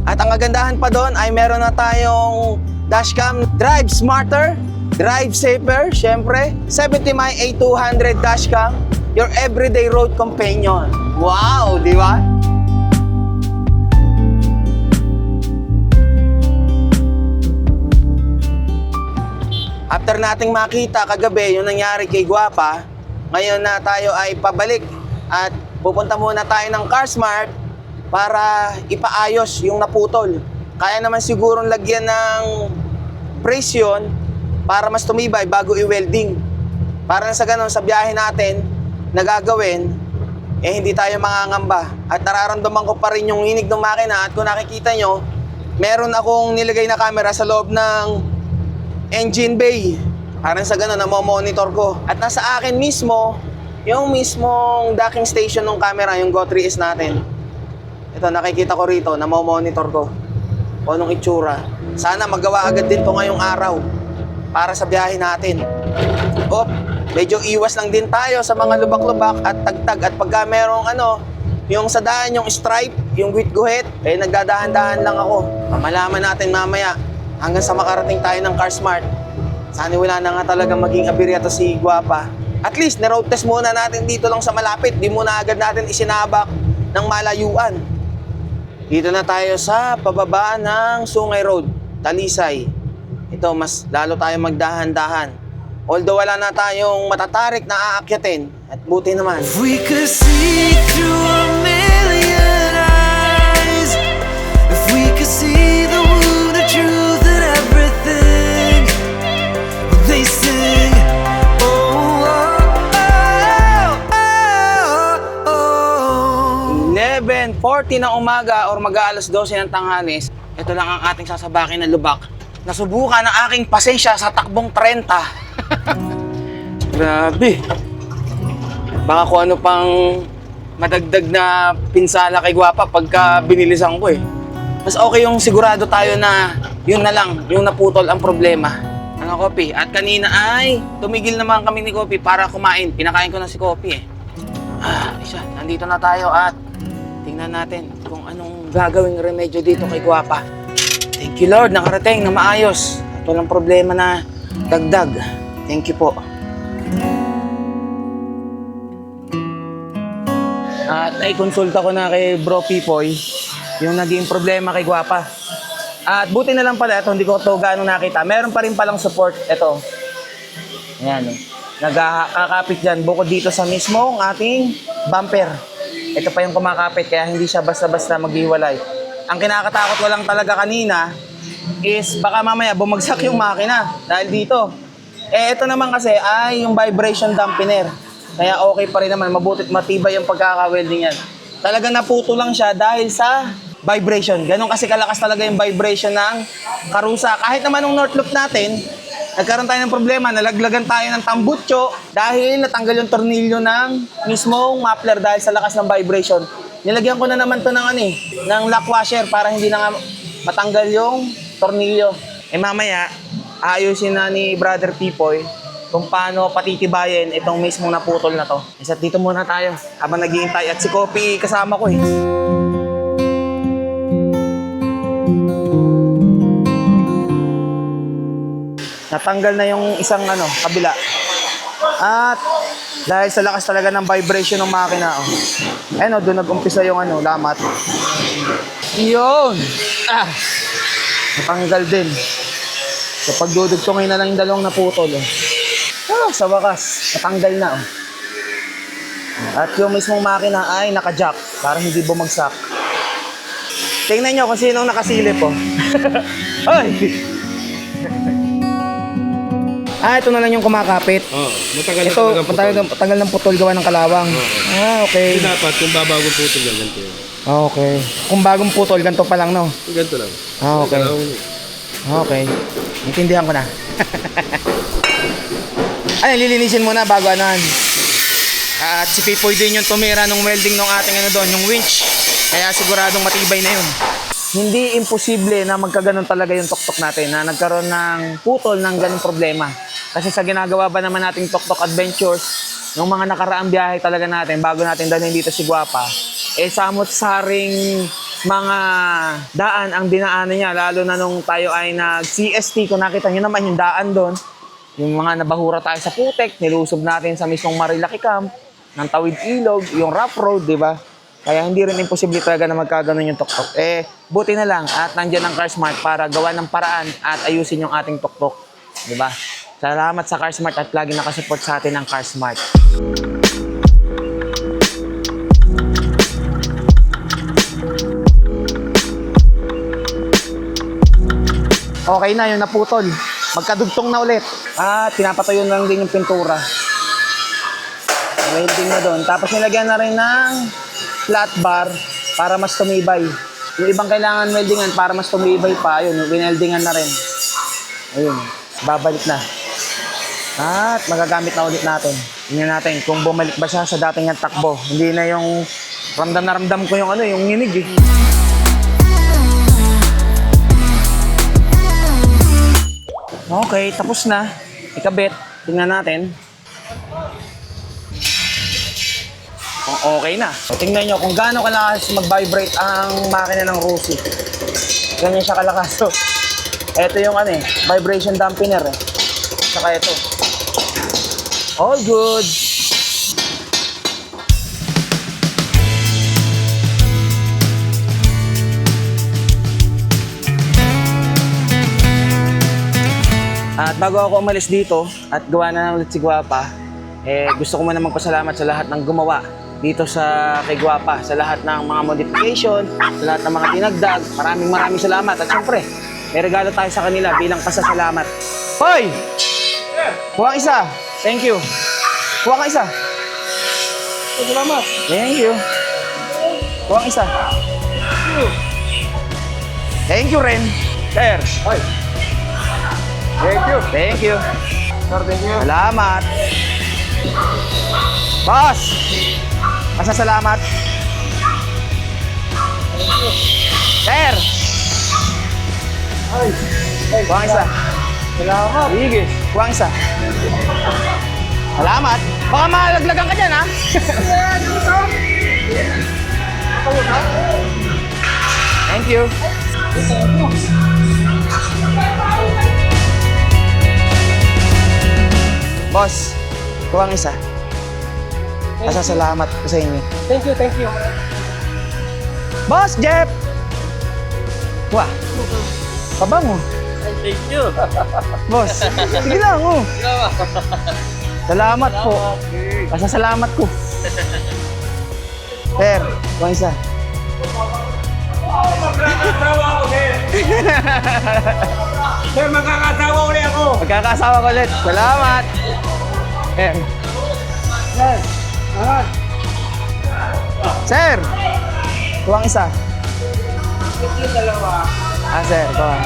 At ang kagandahan pa doon ay meron na tayong dashcam. Drive smarter, drive safer, syempre. 70mi A200 dashcam. Your everyday road companion. Wow, di ba? After nating makita kagabi yung nangyari kay Gwapa, ngayon na tayo ay pabalik at pupunta muna tayo ng CarSmart para ipaayos yung naputol. Kaya naman sigurong lagyan ng presyon para mas tumibay bago i-welding. Para sa ganun, sa biyahe natin na gagawin, hindi tayo mangangamba. At nararamdaman ko pa rin yung hinig ng makina. At kung nakikita nyo, meron akong nilagay na camera sa loob ng engine bay. Parang sa ganun, monitor ko. At nasa akin mismo, yung mismong docking station ng camera, yung Go3S natin. Ito, nakikita ko rito, monitor ko. O anong itsura. Sana magawa agad din to ngayong araw para sa biyahe natin. Medyo iwas lang din tayo sa mga lubak-lubak at tagtag. At pagka merong yung sa daan, yung stripe, yung guhit-guhit, nagdadahan-dahan lang ako. Malaman natin mamaya hanggang sa makarating tayo ng CarSmart. Sana wala na nga talaga maging aberya to si Guapa. At least, na-road test muna natin dito lang sa malapit. Di muna agad natin isinabak ng malayuan. Dito na tayo sa pababa ng Sungay Road, Talisay. Ito, mas lalo tayo magdahan-dahan. Although wala na tayong matatarik na aakyatin. At buti naman. If we could see through a million eyes, if we could see the wound of truth and everything, they sing, oh, oh, oh, oh, oh. 11:40 ng umaga or mag-aalas 12 ng tanghalis, ito lang ang ating sasabakin na lubak. Nasubukan ang aking pasensya sa takbong 30. Grabe. Baka kung ano pang madagdag na pinsala kay Guapa pagka binilisan ko eh. Mas okay yung sigurado tayo na yun na lang, yung naputol ang problema. Ano, Kopi? At kanina ay tumigil naman kami ni Kopi para kumain. Pinakain ko na si Kopi eh. Isa, nandito na tayo at tingnan natin kung anong gagawing remedyo dito kay Guapa. Thank you Lord, nakarating na maayos. At walang problema na dagdag. Thank you po. At ay konsulta ko na kay Bro Pipoy yung naging problema kay Guapa. At buti na lang pala ito, hindi ko ito gaano nakita. Meron pa rin palang support. Ito. Ayan. Nagkakapit dyan. Bukod dito sa mismong ating bumper. Ito pa yung kumakapit kaya hindi siya basta-basta maghiwalay. Ang kinakatakot ko lang talaga kanina is baka mamaya bumagsak yung makina dahil dito. Ito naman kasi ay yung vibration dampener. Kaya okay pa rin naman, mabutit matibay yung pagkaka-welding yan. Talagang naputo lang siya dahil sa vibration. Ganon kasi kalakas talaga yung vibration ng karusa. Kahit naman nung North Loop natin, nagkaroon tayo ng problema, nalaglagan tayo ng tambutso dahil natanggal yung tornilyo ng mismong muffler dahil sa lakas ng vibration. Nilagyan ko na naman to ng lock washer para hindi na nga matanggal yung tornilyo. Mamaya, aayusin na ni Brother Pipoy kung paano patitibayin itong mismong naputol na to. Isa dito muna tayo habang naghihintay at si Kopi kasama ko eh. Natanggal na yung isang kabila. At dahil sa lakas talaga ng vibration ng makina, doon nag-umpisa yung lamat. Yun! Natanggal din. So pagdudugtungin na lang yung dalawang naputol. Sa wakas, natanggal na. At yung mismong makina ay naka-jack para hindi bumagsak. Tingnan nyo kung sinong nakasilip Ay! Ito na lang yung kumakapit. Matagal na Ito, talagang putol. tagal ng putol gawa ng kalawang. Okay. Hindi dapat, kung babagong putol yan, ganito yun. Okay. Kung bagong putol, ganito pa lang, no? Ganito lang. Okay. Okay. Intindihan ko na. Lilinisin muna bago At si Pipoy din yung tumira nung welding nung ating doon, yung winch. Kaya siguradong matibay na yun. Hindi imposible na magkaganon talaga yung tuktok natin, na nagkaroon ng putol ng ganung problema. Kasi sa ginagawa ba naman nating Tuktok Adventures, yung mga nakaraang biyahe talaga natin, bago natin dalhin dito si Guapa, samot-saring mga daan ang dinaanan niya, lalo na nung tayo ay nag-CST, kung nakita nyo naman yung daan doon, yung mga nabahura tayo sa putek, nilusob natin sa mismong Marilaki Camp, ng Tawid Ilog, yung rough road, di ba? Kaya hindi rin imposible talaga na magkaganon yung tuktok. Buti na lang at nandiyan ang CarSmart para gawa ng paraan at ayusin yung ating tuktok. Di ba? Salamat sa CarSmart at lagi nakasupport sa atin ng CarSmart. Okay na, yung naputol. Magkadugtong na ulit. At pinapatayo na lang din yung pintura. Welding na doon. Tapos nilagyan na rin ng flat bar para mas tumibay. Yung ibang kailangan weldingan para mas tumibay pa. Ayun, wineldingan na rin. Ayun, babalik na. At magagamit na ulit natin. Tingnan natin kung bumalik ba siya sa dating niyang takbo. Hindi na yung ramdam na ramdam ko yung yung nginig eh. Okay, tapos na. Ikabit. Tingnan natin. Kung okay na. So, tingnan nyo kung gaano kalakas mag-vibrate ang makina ng Rusi. Ganyan siya kalakas. So, ito yung vibration dampener eh. Saka ito. All good. At bago ako umalis dito at gawa na ulit si Guapa, gusto ko muna magpasalamat sa lahat ng gumawa dito sa kay Guapa, sa lahat ng mga modification, sa lahat ng mga dinagdag. Maraming salamat. At syempre, may regalo tayo sa kanila bilang pasasalamat. Hoy! Kuha isa. Thank you. Kuha ka isa. Salamat. Thank you. Kuha ka isa. Thank you rin. Sir. Hoy. Thank you. Thank you. Sir, thank you. Salamat. Boss! Pasasalamat. Thank you. Sir! Ay. Kuha isa. Salamat. Sige. Kuha isa. Salamat. Baka malaglagan ka dyan, ha? Thank you. Boss, kuha isa. Pasasalamat ko sa inyo. Thank you. Boss, Jeff! Kuha. Pabango. Thank you. Boss, sige lang, oh. Salamat po. Pasasalamat ko. Per, kuha isa. Magkakasawa ako, sir. Sir, magkakasawa ulit ako. Magkakasawa ko ulit. Salamat. Per. Sir, salamat. Sir! Kuha isa. Dalawa. Sir, kuha.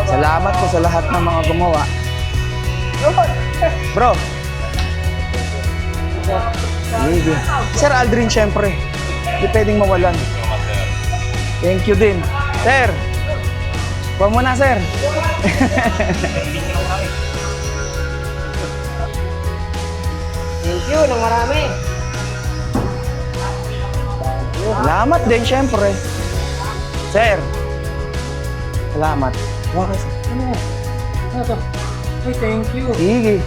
Salamat po sa lahat ng mga gumawa. Bro. Sige. Sir Aldrin, syempre. Hindi pwedeng mawalan. Thank you din. Sir. Kuha mo na, sir. Thank you ng marami. Salamat din, syempre. Sir. Salamat. Kuha ka, sir. Ano to? Ay, thank you. Sige.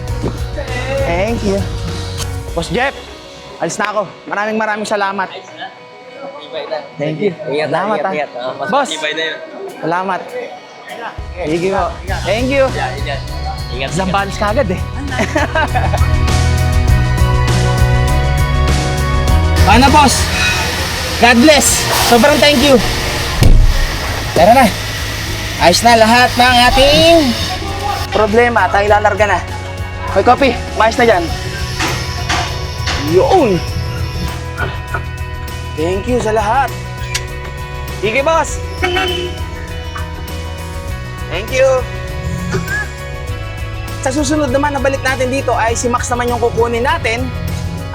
Thank you. Boss Jeff, alis na ako. Maraming salamat. Thank you. Salamat, ha. Boss, salamat. Sige po. Thank you. Zambalis ka agad eh. Paano, boss? God bless. Sobrang thank you. Tara na. Ayos na lahat ng ating problema. Tayo lalarga na. Hoy, Kopi. Maayos na dyan. Yun. Thank you sa lahat. Sige, boss. Thank you. Sa susunod naman na balik natin dito ay si Max naman yung kukunin natin.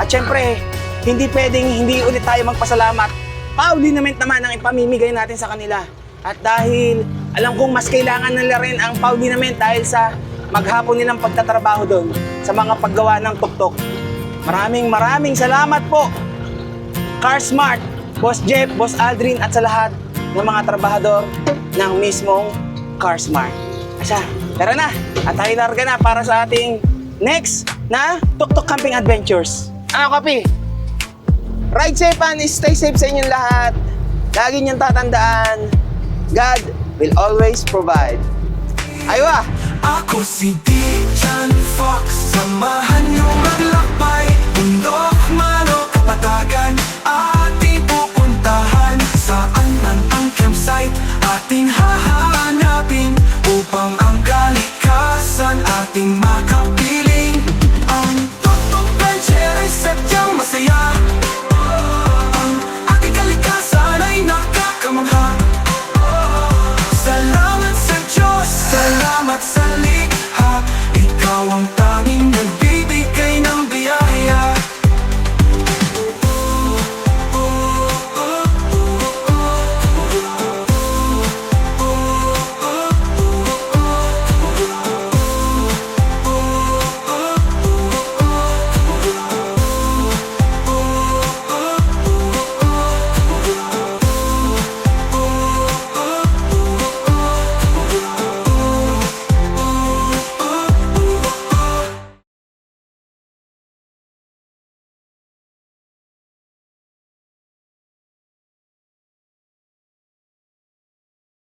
At syempre, hindi pwedeng hindi ulit tayo magpasalamat. Paulinament naman ang ipamimigay natin sa kanila. At dahil alam kong mas kailangan nila rin ang paulinament dahil sa maghapon nilang pagtatrabaho doon sa mga paggawa ng tuktok. Maraming salamat po. CarSmart, Boss Jeff, Boss Aldrin at sa lahat ng mga trabahador ng mismong CarSmart. Asya, tara na at tayo larga na para sa ating next na Tuktok Camping Adventures. Ano, Kapi? Ride safe and stay safe sa inyong lahat. Lagi niyong tatandaan, God will always provide. Aywa! Ako si Dijan Fox, samahan niyo maglakbay, bundok